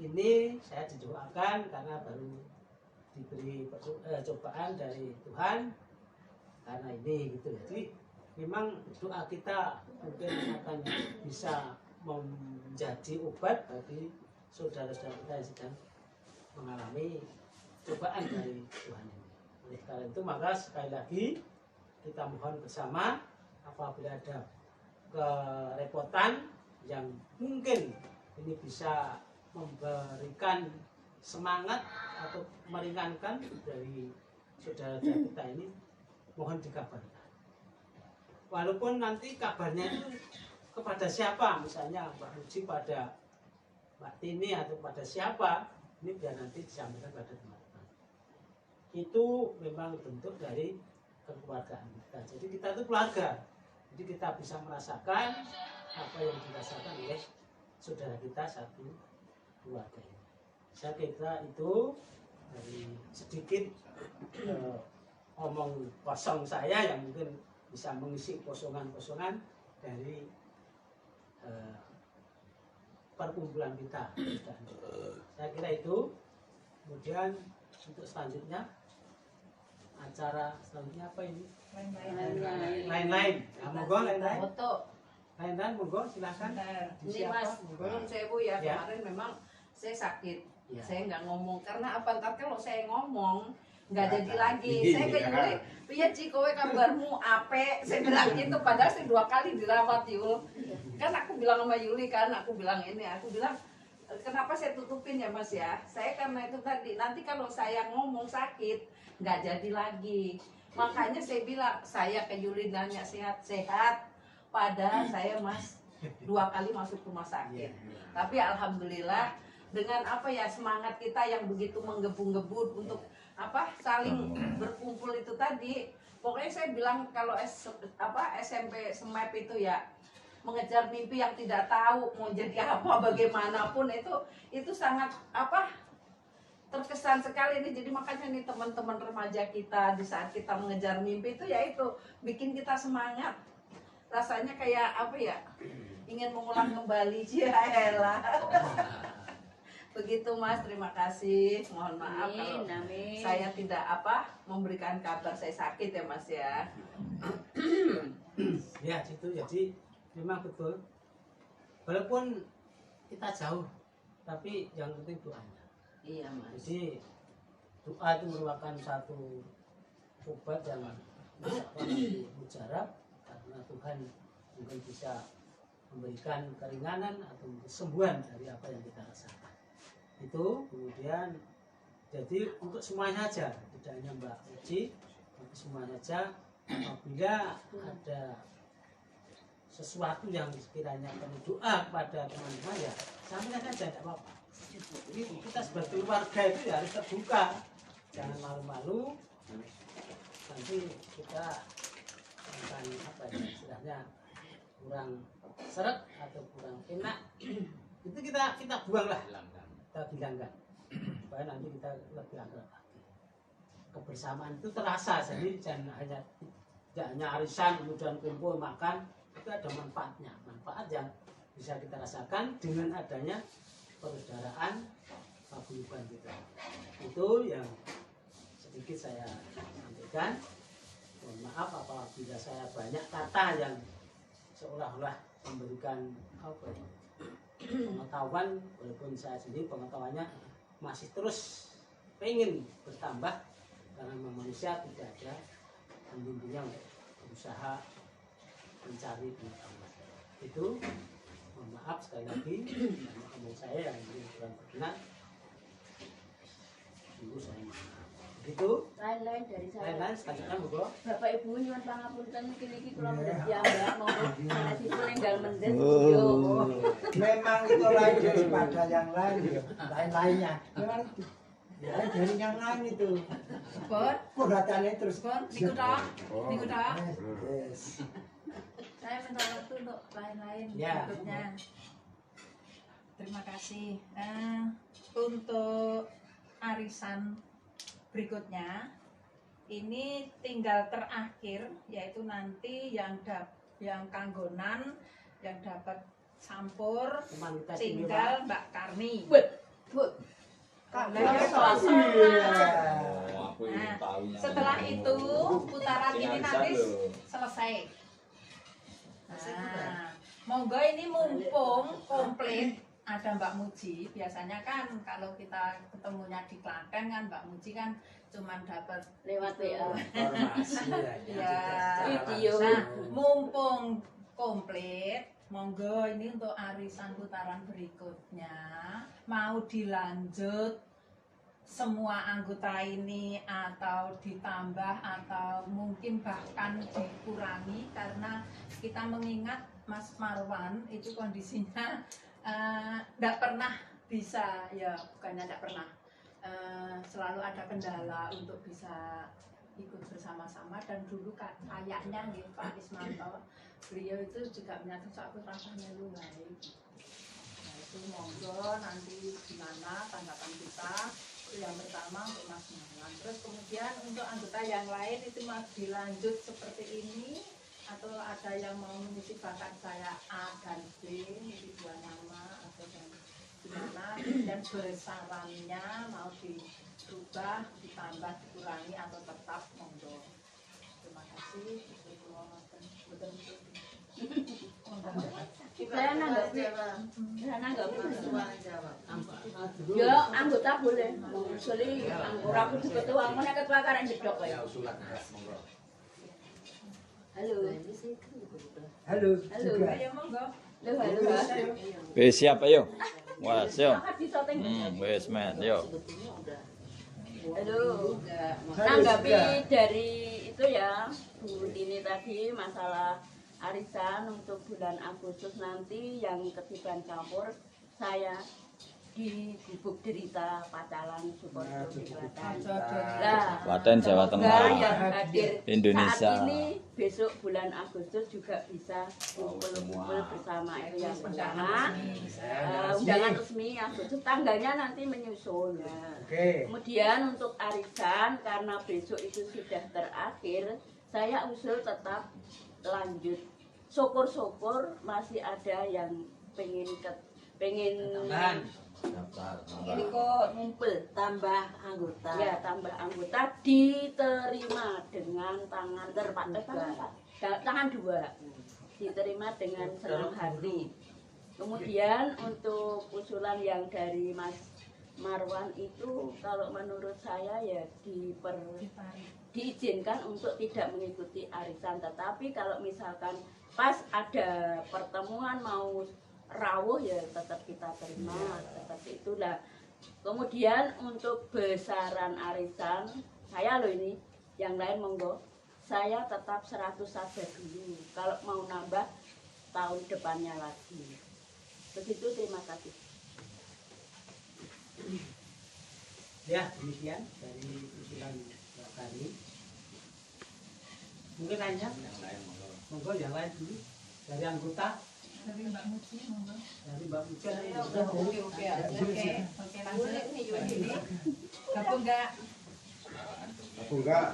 ini. Saya didoakan karena baru diberi cobaan dari Tuhan karena ini gitu. Jadi memang doa kita mungkin akan bisa menjadi obat bagi saudara-saudara kita yang sedang mengalami cobaan dari Tuhan ini. Oleh karena itu maka sekali lagi kita mohon bersama apabila ada kerepotan yang mungkin ini bisa memberikan semangat atau meringankan dari saudara-saudara kita ini, mohon dikabarkan. Walaupun nanti kabarnya itu kepada siapa, misalnya Mbak Muji pada Mbak Tini atau pada siapa, ini biar nanti disampaikan pada teman-teman. Itu memang bentuk dari kekeluargaan kita. Jadi kita itu keluarga. Jadi kita bisa merasakan apa yang dirasakan oleh saudara kita satu keluarga ini. Saya kira itu dari sedikit omong kosong saya yang mungkin bisa mengisi kosongan-kosongan dari perkumpulan kita. Saya kira itu. Kemudian untuk selanjutnya acara selanjutnya apa ini? Lain-lain. Nah, monggo lain-lain. Foto. Lain-lain monggo silakan. Ini Mas, belum saya Bu ya, kemarin memang saya sakit. Ya. Saya nggak ngomong karena apa, ntar kalau saya ngomong nggak jadi lagi. Saya ke Yuli, piye Ci kowe kabarmu ape? Saya bilang gitu, padahal saya 2 kali dirawat Yul. Kan aku bilang sama Yuli kan, aku bilang kenapa saya tutupin ya Mas ya? Saya karena itu tadi, nanti kalau saya ngomong sakit nggak jadi lagi. Makanya saya bilang, saya ke Yuli nanya sehat-sehat, padahal saya Mas 2 kali masuk rumah sakit. Tapi alhamdulillah dengan apa ya, semangat kita yang begitu menggebu-gebu untuk apa, saling berkumpul itu tadi. Pokoknya saya bilang kalau SMP SMAP itu ya mengejar mimpi yang tidak tahu mau jadi apa bagaimanapun, itu sangat apa, terkesan sekali nih. Jadi makanya nih teman-teman remaja kita di saat kita mengejar mimpi itu ya itu bikin kita semangat. Rasanya kayak apa ya, ingin mengulang kembali. Yaelah. Begitu Mas, terima kasih. Mohon maaf kalau saya tidak memberikan kabar saya sakit ya Mas ya. Ya situ, jadi memang betul. Walaupun kita jauh, tapi yang penting doanya. Iya Mas. Jadi doa itu merupakan satu obat yang mujarab, karena Tuhan mungkin bisa memberikan keringanan atau kesembuhan dari apa yang kita rasakan. Itu kemudian jadi untuk semuanya aja, tidak hanya Mbak Uci, untuk semuanya aja. Apabila ada sesuatu yang sekiranya perlu doa kepada teman-teman ya sampaikan aja, tidak apa-apa. Ini kita sebagai keluarga itu ya harus terbuka, jangan malu-malu. Nanti kita akan apa ya, istilahnya kurang seret atau kurang enak, itu kita buanglah, kita bilangkan supaya nanti kita lebih akrab lagi. Kebersamaan itu terasa, jadi jangan hanya arisan kemudian kumpul makan, itu ada manfaatnya, manfaat yang bisa kita rasakan dengan adanya persaudaraan paguyuban kita. Itu yang sedikit saya sampaikan. Mohon maaf apabila saya banyak kata yang seolah-olah memberikan pengetahuan, walaupun saya sendiri pengetahuannya masih terus pengen bertambah, karena manusia tidak ada henti-hentinya untuk berusaha mencari pengetahuan. Itu mohon maaf sekali lagi karena omong saya yang kurang berkenan, dulu saya maaf. Begitu. Lain-lain dari saya. Lain-lain selanjutnya monggo. Bapak Ibu nyuwun pangapunten niki kula mendhet piyambak monggo sanesipun enggal mendhet. Memang itu lain daripada yang lain, lain-lainnya. Memang itu. Lain dari yang lain itu. Bon, Perhatiannya terus. Bon, niku tok. Niku tok. Yes. Saya minta waktu untuk lain-lain Ya. berikutnya. Terima kasih. Untuk arisan berikutnya ini tinggal terakhir, yaitu nanti yang kanggonan yang dapat sampur Teman kita tinggal Mbak Karni. Aku ingin tahunya. Setelah itu putaran ini nanti selesai. Nah, monggo ini mumpung komplit ada Mbak Muji. Biasanya kan kalau kita ketemunya di Klaten kan Mbak Muji kan cuman dapat Lewat WA. informasi ya Video. Nah, mumpung komplit, monggo ini untuk arisan putaran berikutnya mau dilanjut semua anggota ini atau ditambah atau mungkin bahkan dikurangi, karena kita mengingat Mas Marwan itu kondisinya tidak pernah bisa, ya bukannya tidak pernah, selalu ada kendala untuk bisa ikut bersama-sama. Dan dulu kayaknya gitu Pak Ismanto, beliau itu juga menyatu satu rasanya lumayan. Nah itu monggo nanti gimana tanggapan kita. Yang pertama untuk Mas Marwan, terus kemudian untuk anggota yang lain itu mau dilanjut seperti ini atau ada yang mau menisibahkan saya A dan B, ini dua nama atau dan gimana, dan besarannya mau dirubah, ditambah, dikurangi atau tetap monggo. Terima kasih. Saya nanggapi ya anggota boleh soalnya orang kudu ketua mana ketua karang jedok ya. Halo Halo juga. Ayo monggo. halo Wis siap ayo. Wes yo. disoteng Wes men yo. halo nanggapi dari itu ya Bu Tini tadi masalah arisan untuk bulan Agustus nanti yang ketiban campur saya di Gubuk Derita Pacalan Sukoharjo di Klaten. Nah, Klaten Jawa Tengah. semoga yang hadir Indonesia. saat ini besok bulan Agustus juga bisa kumpul-kumpul bersama itu yang pertama. Undangan resmi Agustus tanggalnya nanti menyusul. Oke. Kemudian untuk arisan karena besok itu sudah terakhir, saya usul tetap lanjut. Syukur-syukur masih ada yang pengen Ini kok ngumpul tambah anggota. ya tambah anggota diterima dengan tangan tangan dua diterima dengan senang hati. Kemudian untuk usulan yang dari Mas Marwan itu kalau menurut saya ya diizinkan untuk tidak mengikuti arisan, tetapi kalau misalkan pas ada pertemuan mau rawuh ya tetap kita terima seperti itulah. Kemudian untuk besaran arisan saya loh ini, yang lain monggo, saya tetap 100 saja dulu, kalau mau nambah tahun depannya lagi. Begitu, terima kasih. Ya, demikian dari usulan kami. Mungkin lainnya? Monggo yang lain dulu. Dari anggota? Dari Mbak Muci monggo. Dari Mbak Muci. Oke, lanjut nih ini. Gabung enggak? Enggak,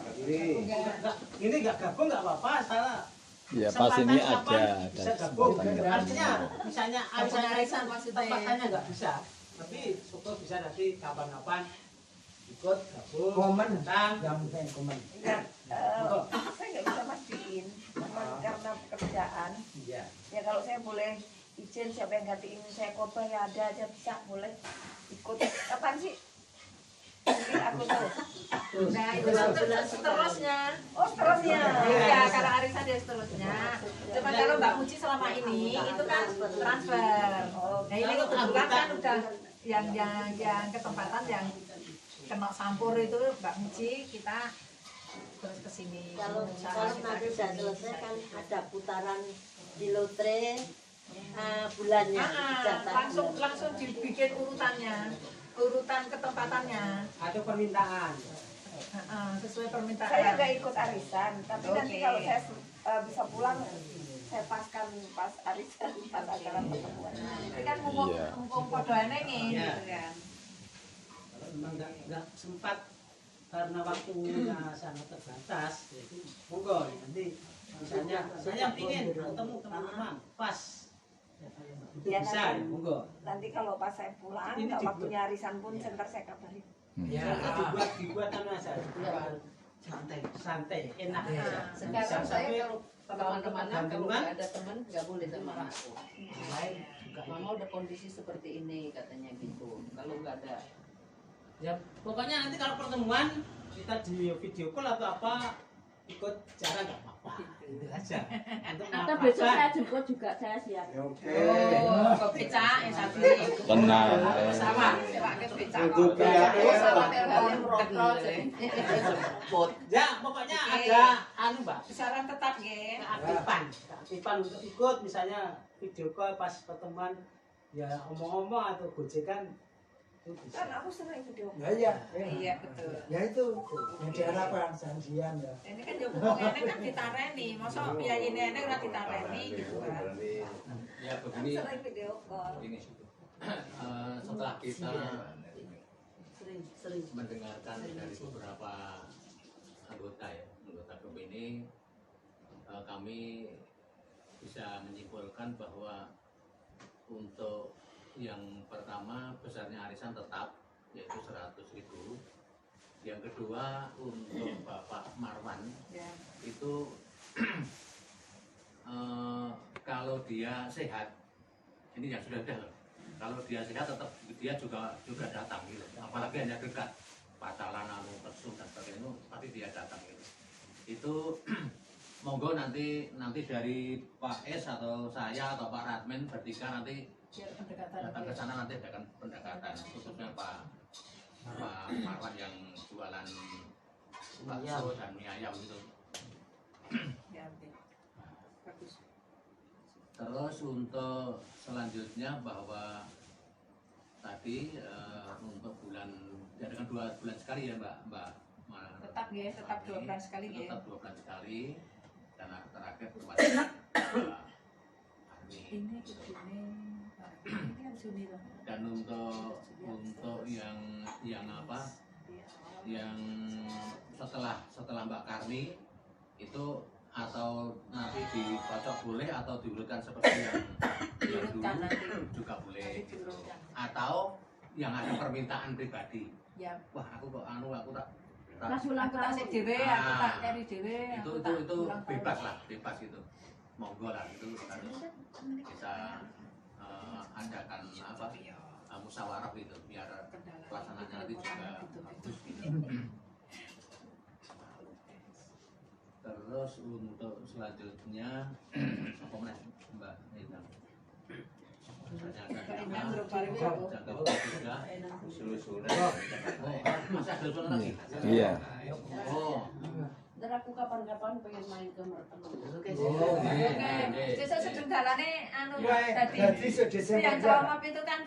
Ini nggak gabung nggak apa-apa, salah. Ya pas ini ada bisa gabung. kesempatan. Artinya misalnya Arisan maksudnya. tempatnya nggak bisa, tapi syukur bisa nanti kapan-kapan ikut gabung. Komen tentang yang pengen komen. Saya nggak bisa mastiin karena pekerjaan. Iya. Ya kalau saya boleh izin siapa yang gantiin saya khotbah ya ada aja bisa boleh ikut. Kapan sih? Mungkin aku tahu. Nah, itu seterusnya. Oh seterusnya. Iya, kalau arisan dia seterusnya. Cuma kalau Mbak Muci selama ini itu kan transfer. Nah ini kebetulan kan udah yang ketempatan yang kena sampur itu Mbak Muci kita terus ke sini. Kalau nanti sudah selesai kan ada putaran di lotre bulannya. Langsung dibikin urutan ketempatannya. Ada permintaan. Sesuai permintaan. Saya nggak ikut arisan, tapi nanti kalau saya bisa pulang saya paskan pas arisan pas acara pertemuan. Ini kan mumpung podoane nih, gitu kan. Kalau memang nggak sempat karena waktunya sangat terbatas, jadi monggo nanti misalnya saya ingin ketemu teman-teman pas itu Ya, bisa, nanti- monggo. Nanti kalau pas saya pulang, Ini nggak dibuat. waktunya arisan pun center saya kabarin. Ya, dibuat aja, santai, enak. Sekarang saya kalau kemana-mana kalau Gabungan. nggak ada teman nggak boleh sama aku. Lain juga. Mama udah kondisi seperti ini katanya gitu. Kalau nggak ada Ya, pokoknya nanti kalau pertemuan kita di video call atau apa ikut cara nggak apa-apa, itu aja. Untuk Atau besok memaafkan. saya jemput juga, saya siap. Oke. ke becak yang tadi. Tenang. Pesawat, sewa ke becak. Untuk PRO. Pesawat airline Ya, pokoknya Oke. ada anu Mbak, Besaran tetap ya. keaktifan untuk ikut misalnya video call pas pertemuan ya omong-omong atau gojekan itu bisa. Kan aku sering video Ya iya. Iya betul. Ya itu yang diharapkan janjian ya. Ini kan yo ini kan ditareni, masa biaya ini ora ditareni gitu kan. Ya begini, sering video call. begini. Setelah kita sering mendengarkan dari beberapa anggota ya, anggota grup ini kami bisa menyimpulkan bahwa untuk yang pertama besarnya arisan tetap yaitu 100.000. Yang kedua untuk Bapak Marwan itu kalau dia sehat, ini yang sudah loh. Kalau dia sehat tetap dia juga datang gitu. Apalagi hanya dekat Pacalan, Kesum dan sebagainya itu pasti dia datang gitu. Itu monggo nanti dari Pak S atau saya atau Pak Radmin bertiga nanti datang ke sana, nanti akan pendekatan khususnya Pak Marwan yang jualan bakso dan mie ayam itu. Terus untuk selanjutnya bahwa tadi untuk bulan ya dengan 2 bulan sekali ya Mbak. Tetap ya, tetap 2 bulan sekali ya. Tetap 2 bulan sekali. Dan terakhir kepada ini kan Juni loh. Dan untuk yang apa? Yang setelah Mbak Karni itu atau nanti dikocok boleh atau diurutkan seperti yang dulu juga boleh gitu. Atau yang ada permintaan pribadi. Ya. Wah, aku tak tak dhewe, aku tak cari dhewe. Itu bebas itu. Monggo lah itu harus bisa adakan musyawarah itu biar pelaksanaannya nanti juga bagus gitu. Terus untuk selanjutnya apa Mbak Inang? Iya. Oh. Ntar aku kapan-kapan pengen main ke Mertemu. Oke. Sesuk sedalane dadi yang celomop itu kan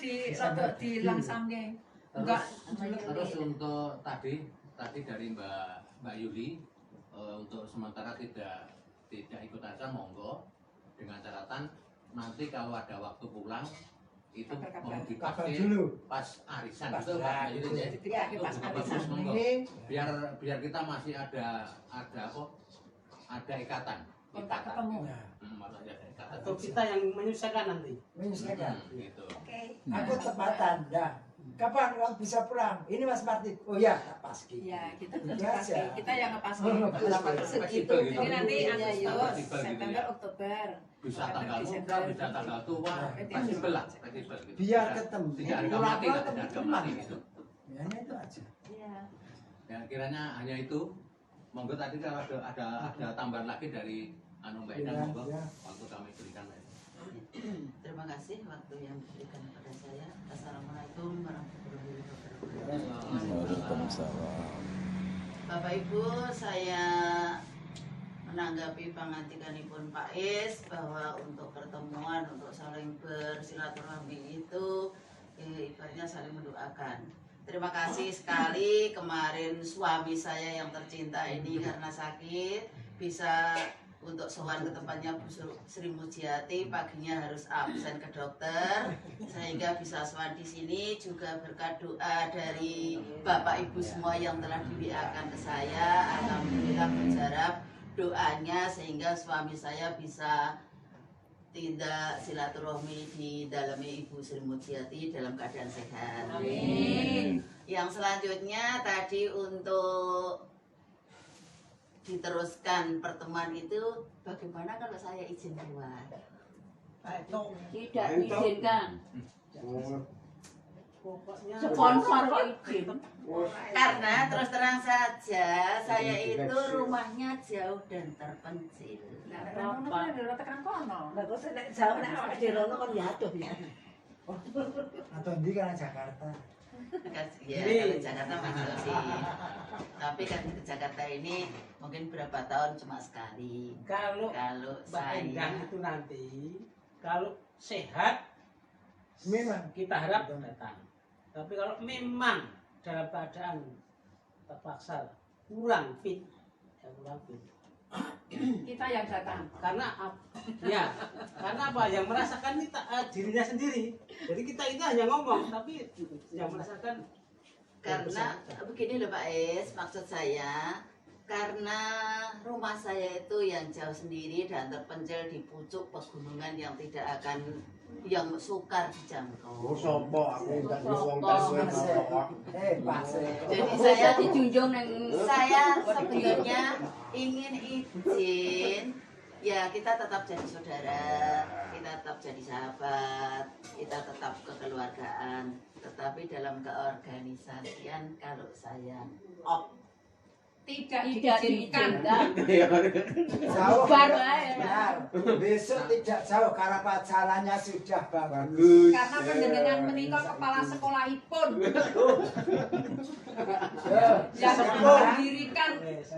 dilangsamke. Enggak. Terus untuk tadi dari Mbak Yuli untuk sementara tidak ikut acara monggo dengan catatan nanti kalau ada waktu pulang itu mau dipakai pas arisan itu Pak Yuli ya. Pas arisan monggo. Biar kita masih ada ikatan. Kontak ketemu. Atau kita yang menyusahkan nanti. Menyusahkan. Gitu. Oke. Aku tepatan, dah. Kapan kamu bisa pulang? Ini Mas Martin. Oh ya, pas gitu. Iya, kita aja. kita yang ngepasti. Segitu. Jadi nanti Agustus, September, Oktober. Bisa tanggal muda, bisa tanggal tua, fleksibel lah, fleksibel gitu. Biar ketemu. Tidak harga mati lah, tidak harga mati gitu. Ya, itu aja. Iya. Ya kiranya hanya itu. Monggo tadi kalau ada tambahan lagi dari Mbak Indah, monggo waktu kami berikan. Terima kasih waktu yang diberikan kepada saya. Assalamualaikum warahmatullahi wabarakatuh. Waalaikumsalam. Bapak Ibu, saya menanggapi pangantikanipun Pak Is bahwa untuk pertemuan untuk saling bersilaturahmi itu ibaratnya saling mendoakan. Terima kasih sekali kemarin suami saya yang tercinta ini karena sakit bisa untuk sowan ke tempatnya Bu Sri Mujiati, paginya harus absen ke dokter sehingga bisa sowan di sini, juga berkat doa dari Bapak Ibu semua yang telah di-WA-kan ke saya. Alhamdulillah berjarab doanya sehingga suami saya bisa tindak silaturahmi di dalamnya Ibu Sri Mujiati dalam keadaan sehat. Amin. Yang selanjutnya tadi untuk diteruskan pertemuan itu bagaimana kalau saya izin keluar? Tidak diizinkan. Sponsor kok izin. Karena terus terang saja saya itu rumahnya jauh dan terpencil. Atau di karena Jakarta. Ya, kalau Jakarta masih sih. Tapi kan ke Jakarta ini mungkin berapa tahun cuma sekali. Kalau saya itu nanti kalau sehat memang kita harap datang. Tapi kalau memang dalam keadaan terpaksa kurang fit, ya kurang fit. Kita yang datang. Karena apa? Yang merasakan kita dirinya sendiri. Jadi kita itu hanya ngomong, tapi yang merasakan. Karena begini loh Pak Es, maksud saya Karena rumah saya itu yang jauh sendiri dan terpencil di pucuk pegunungan yang tidak akan yang sukar dijangkau. Sopo aku enggak wong Jadi saya dijunjung saya sebenarnya ingin izin ya kita tetap jadi saudara, kita tetap jadi sahabat, kita tetap kekeluargaan, tetapi dalam keorganisasian kalau saya tidak diizinkan. Jauh. Baru aja. Benar. Besok tidak jauh karena pacarannya sudah bagus. Karena panjenengan menika kepala sekolahipun yang mendirikan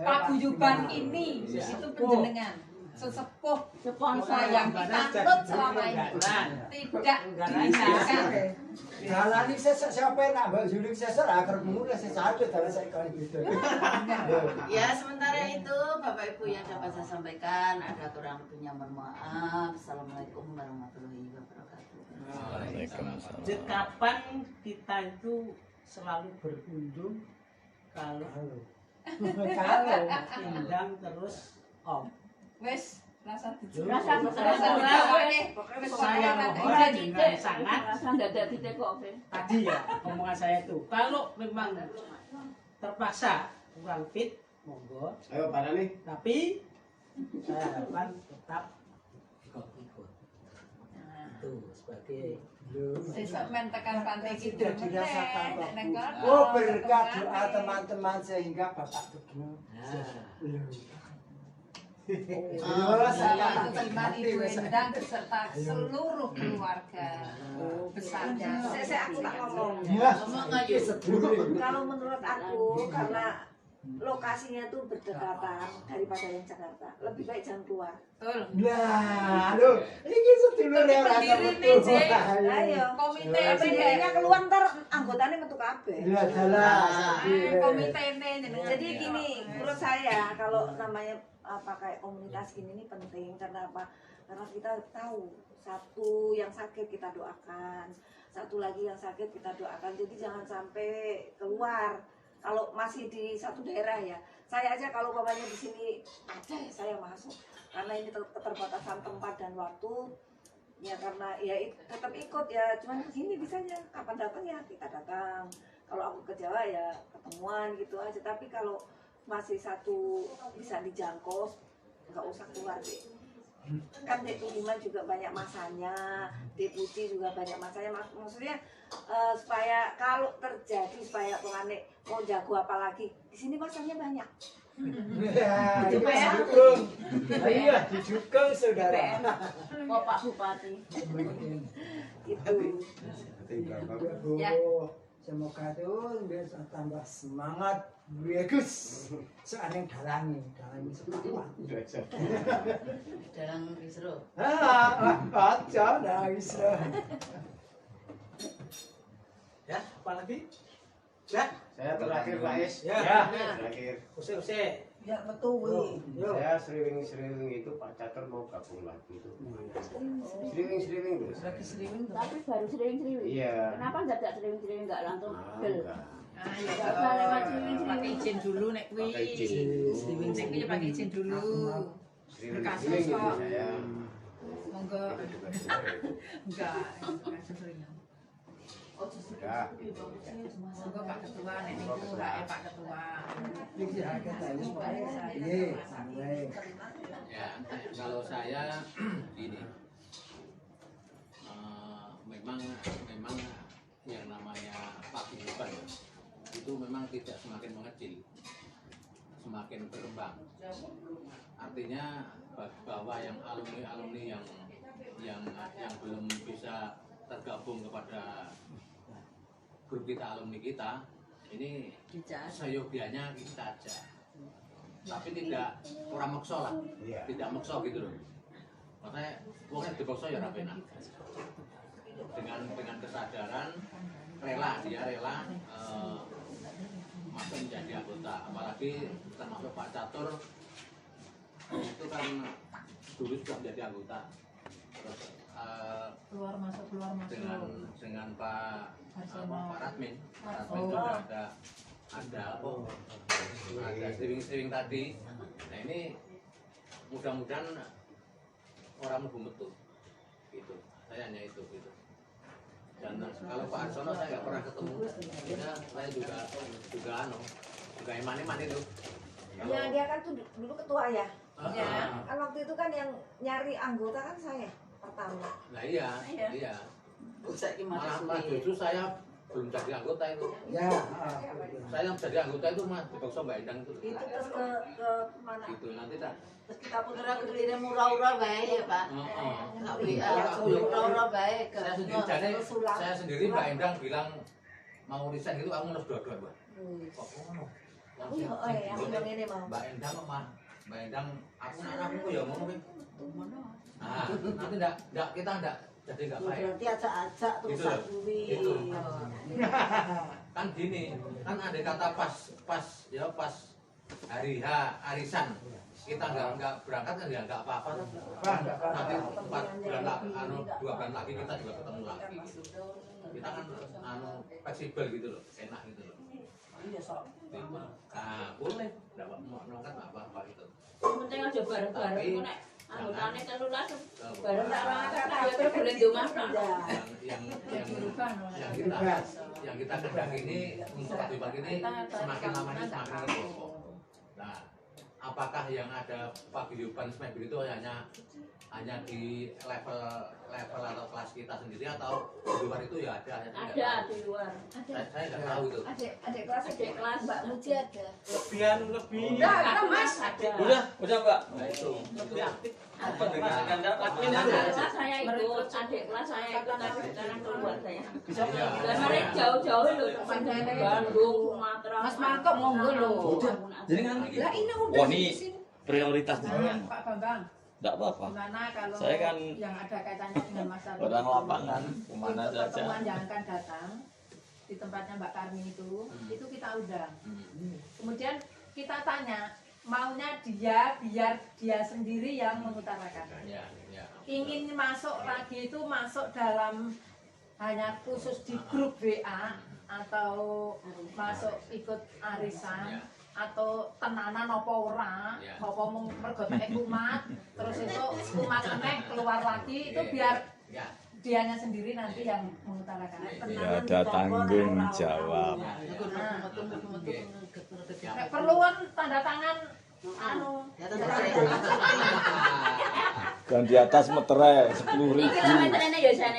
paguyuban ini itu panjenengan sesepuh Sponsor yang kita anut selama ini tidak diizinkan. Jalani sesek siapa nak Mbak Juli sesek agar mulai sesadu dalam saya kali gitu. Ya sementara itu Bapak Ibu yang dapat saya sampaikan ada kurang lebihnya mohon maaf. Assalamualaikum warahmatullahi wabarakatuh. Waalaikumsalam. Kapan kita itu selalu berkunjung kalau undang terus Om. Wes rasa Rasa Saya mohon dengan sangat rasa nggak ada titik kok. tadi ya omongan saya itu kalau memang terpaksa kurang fit monggo. Ayo pada nih. Tapi saya harapkan tetap ikut. Itu sebagai sesuk men tekan pantai Sudah kidul dirasakan kok. neng kono. Oh berkat doa teman-teman sehingga Bapak Tugno. Saya Iman Ibu Endang beserta seluruh keluarga besarnya. Saya aku tak ngomong. Ngomong aja. Kalau menurut aku karena lokasinya tuh berdekatan daripada yang Jakarta, lebih baik jangan keluar. Betul. Nah, aduh, ini sedulur yang rasa Pendiri betul. nih, Ayo. komite Pendirinya keluar ntar anggotanya metu kabeh. Ya jelas. komite ini Jadi gini, menurut saya kalau namanya apa kayak komunitas gini ini penting karena apa? Karena kita tahu satu yang sakit kita doakan, satu lagi yang sakit kita doakan. Jadi jangan sampai keluar. Kalau masih di satu daerah ya, saya aja kalau bapaknya di sini ada ya saya masuk. Karena ini keterbatasan tempat dan waktu, ya karena ya tetap ikut ya. Cuman sini bisanya kapan datang ya kita datang. Kalau aku ke Jawa ya ketemuan gitu aja. Tapi kalau masih satu bisa dijangkau, nggak usah keluar deh. Kan Dek Tuliman juga banyak masanya, Dek Puji juga banyak masanya. Maksudnya supaya kalau terjadi supaya penganek mau jago apalagi di sini masanya banyak. Ya, didukung. Iya, didukung saudara. Bapak Bupati. Itu. Ya. Semoga tuh bisa tambah semangat bagus. Soalnya dalangi sepuluh. Dalam Isro. Aja nangis loh. ya apalagi ya Saya terakhir Pak Is. Ya. Terakhir. usai Ya betul. Saya sering-sering itu Pak Catur mau gabung lagi itu. Sering-sering terus. Tapi baru sering-sering. Iya. Kenapa nggak sering-sering nggak langsung del? Enggak. Nggak usah lewat sering-sering. Pakai izin dulu nek kuwi. Pakai izin. Nek kuwi pakai izin dulu. Sering-sering gitu saya. Monggo. Enggak, sering. Sudah. Monggo Pak Ketua nek niku hake Pak Ketua. Ya, kalau saya gini, memang yang namanya paguyuban itu memang tidak semakin mengecil, semakin berkembang. Artinya bahwa yang alumni yang belum bisa tergabung kepada grup kita alumni kita ini seyogianya kita aja, tapi tidak kurang maksa lah, tidak maksa gitu loh. Makanya pokoknya dipaksa ya rapena dengan kesadaran dia rela masuk menjadi anggota, apalagi termasuk Pak Catur itu kan dulu sudah menjadi anggota. Terus Keluar masuk. dengan Pak Radmin Oh. juga ada ada streaming tadi. Nah ini mudah-mudahan orang mlebu metu. Gitu. Saya hanya itu gitu. Dan kalau Pak Arsono saya nggak pernah ketemu. Saya juga iman itu. Ya, dia kan tuh dulu ketua ya. Ya. Kan waktu itu kan yang nyari anggota kan saya pertama. Nah iya. Malah justru saya belum jadi anggota itu. Ya. Saya yang jadi anggota itu mah dipaksa Mbak Endang itu. Itu terus ke mana? Gitu nanti tak. Terus kita putra kediri murah-murah baik ya Pak. Nggak murah-murah baik. Saya sendiri Mbak Endang bilang mau resign gitu, aku ngelus dua-dua Mbak. Oh ya, yang ini mau. Mbak Endang Mbak Endang aku ya mau nih. Nah, nanti kita enggak jadi enggak baik. Berarti acak-acak terus Gitu loh. sakuri. Gitu. Kan gini, kan ada kata pas hari arisan kita enggak berangkat kan enggak apa-apa. Nanti 2 bulan lagi kita juga ketemu lagi gitu. Kita kan fleksibel gitu loh, enak gitu loh. Nah, boleh, enggak apa-apa gitu. Yang penting aja bareng-bareng kok nek anggotane 13 bareng tak ora boleh domah yang kita kendaki ini untuk akibat ini semakin lamanya semakin berkokok. Nah, apakah yang ada paguyuban Smebel itu hanya di level atau kelas kita sendiri atau di luar itu ya ada? Ada di luar. Saya nggak tahu itu. Adik kelas Mbak Muji ada. Lebih. Udah, Mas. Udah Mbak. Nah itu. Lebih aktif. Mendengarkan Kelas saya ikut, adik kelas saya ikut, tapi sekarang keluar saya. Dan mereka jauh-jauh loh, Bandung, Sumatera. Mas Marco monggo lho. Jadi kan Lah ini udah wah ini di sini. prioritas Nah, jenengan. Pak Bambang, Enggak apa-apa. gimana kalau Saya kan yang ada kaitannya dengan masalah orang lapangan kemana untuk saja. pertemuan yang akan datang di tempatnya Mbak Karmi itu kita undang. Kemudian kita tanya maunya dia biar dia sendiri yang mengutarakan. Ya. Ingin masuk lagi itu masuk dalam hanya khusus di grup WA atau masuk ikut arisan atau tenanan apa ora apa mergo umat terus itu umat meneh keluar lagi itu biar dianya sendiri nanti yang mengutarakan. Ya ada tanggung jawab. Nek perlu kan tanda tangan Dan di atas meterai 10.000.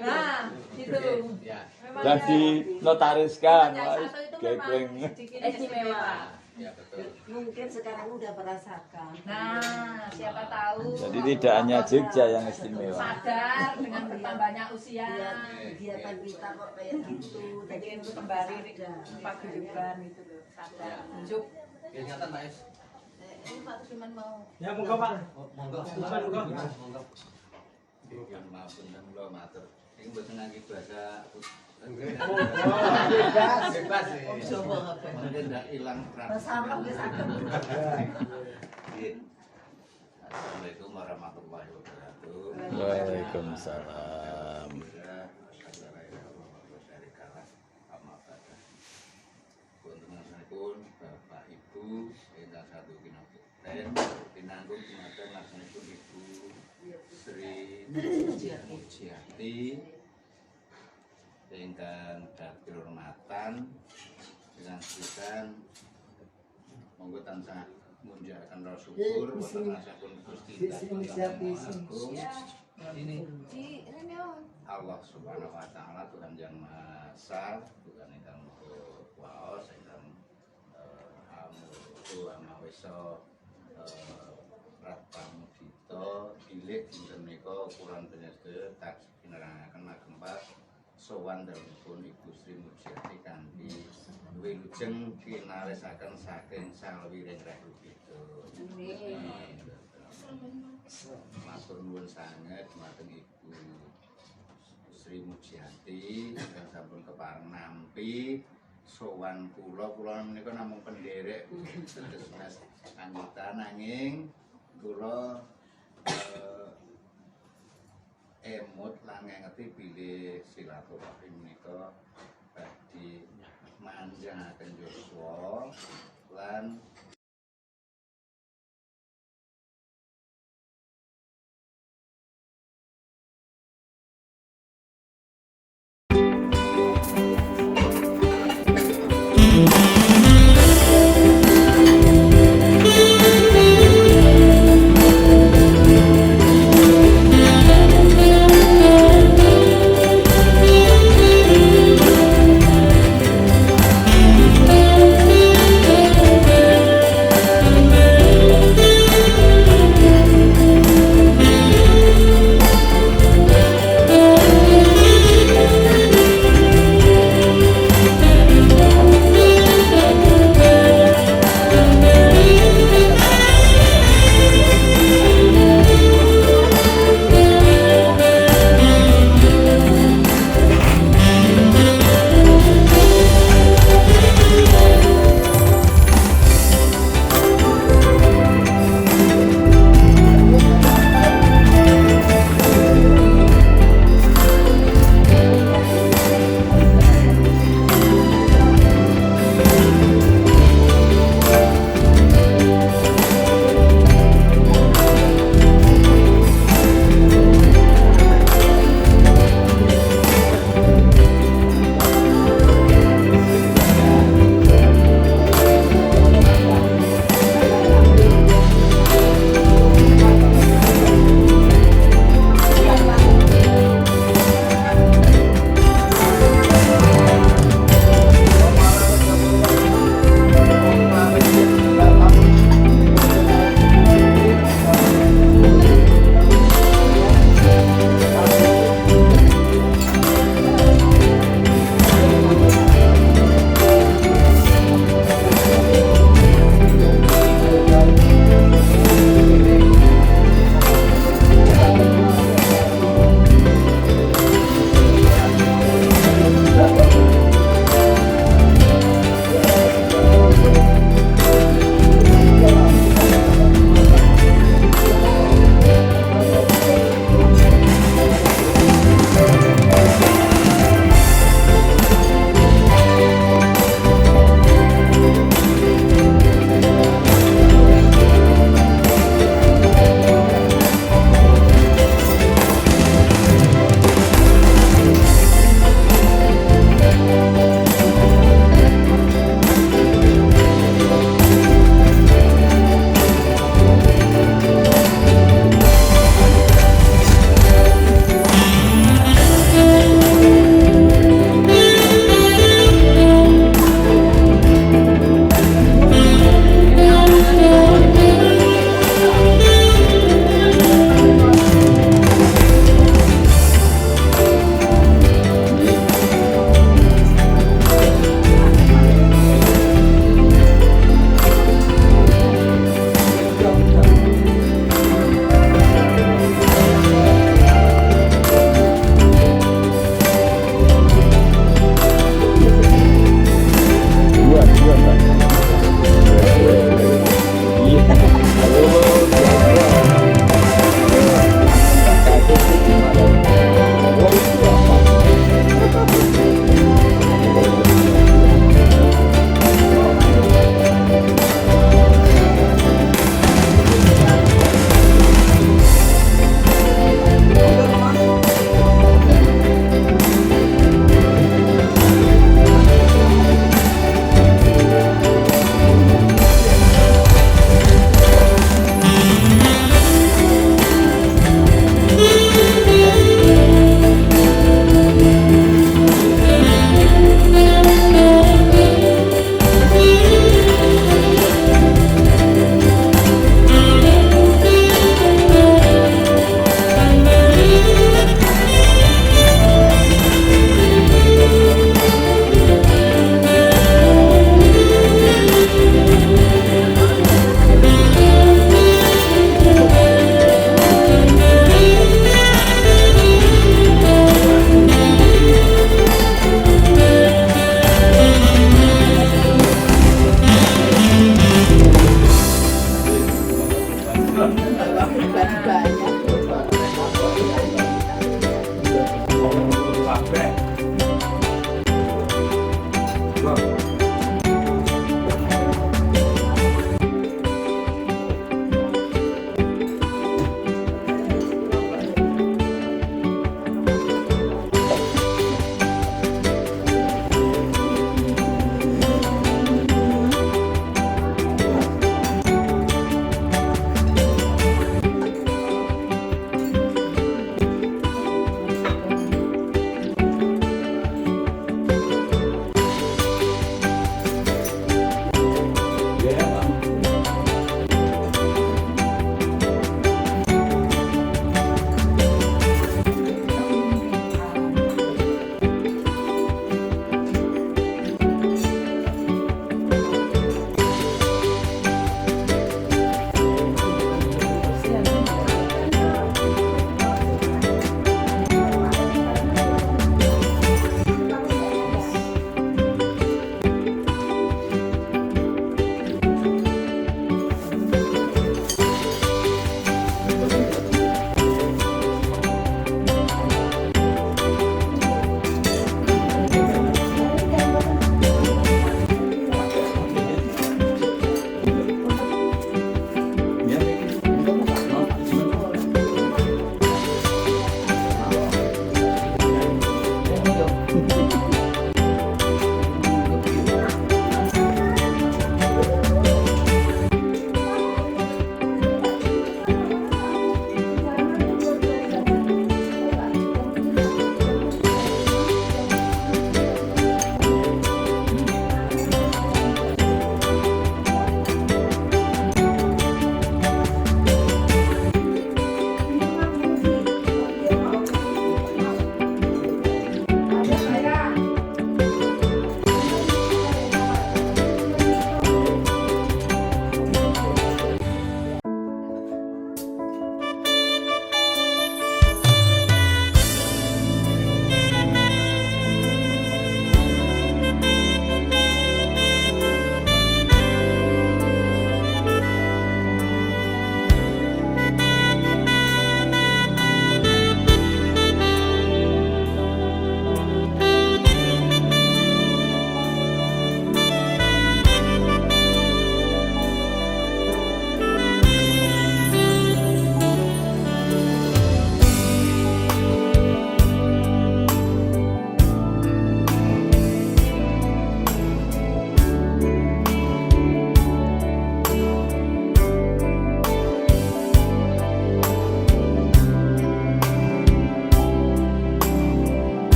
Nah, gitu. Dan dinotariskan. Gepeng istimewa. Ya betul. Mungkin sekarang udah merasakan. Nah, siapa tahu. Jadi tidak hanya Jogja yang istimewa. Sadar dengan bertambahnya usia. Kegiatan kita kok kayak gitu. Jadi untuk kembali paguyuban itu loh. Sadar. Juk. Ingatan Pak Es. Ini Pak Sudirman mau. Ya monggo Pak. Monggo. Yang maaf dan kula matur. Ini mboten ngangge bahasa bebas sih. Mungkin tidak hilang Assalamualaikum warahmatullahi wabarakatuh. Waalaikumsalam. Pun Bapak Ibu ingkang satu kinabekten pinanggung dumateng laksanaipun Ibu Sri Mujiati ingkang dadi hormatan dengan sekian monggo tansah munjahaken rasa syukur wonten asapun Gusti ini Allah Subhanahu wa taala Tuhan yang Maha Esa, Tuhan ingkang Maha Kuwasa ingkang Amawesa Pramudita bilih dinten menika kurang panjenengan taksih pinerangaken ageng Pak sowan dalipun Ibu Sri Mujiati kanthi wilujeng kinalesaken saking salwiring rahipito. Matur nuwun sanget dumateng Ibu Sri Mujiati ingkang sampun kepareng nampi sowan kula menika namung penderek dados Mas anggota nanging kula emut lan ngerti bilih silaturahim menika badhe manjangaken yuswa lan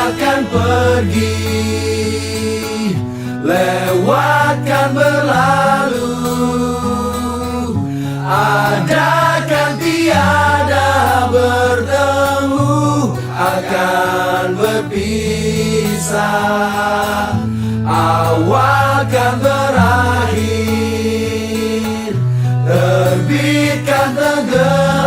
akan pergi, lewatkan berlalu, adakan tiada bertemu, akan berpisah, awal kan berakhir, terbitkan tenggelam,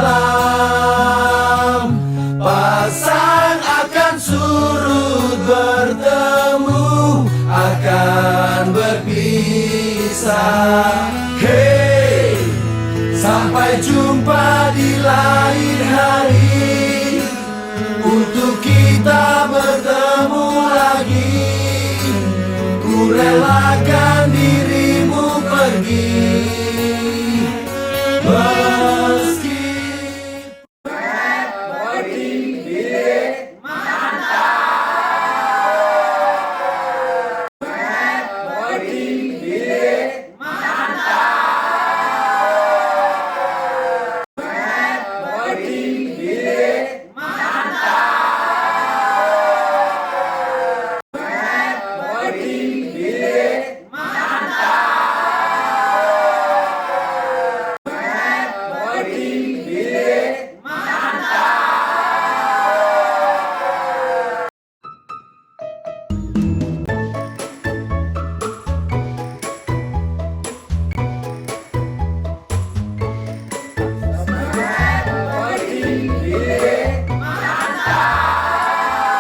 pasang akan surut, bertemu akan berpisah. Hey, sampai jumpa di lain hari, untuk kita bertemu lagi. Ku relakan diri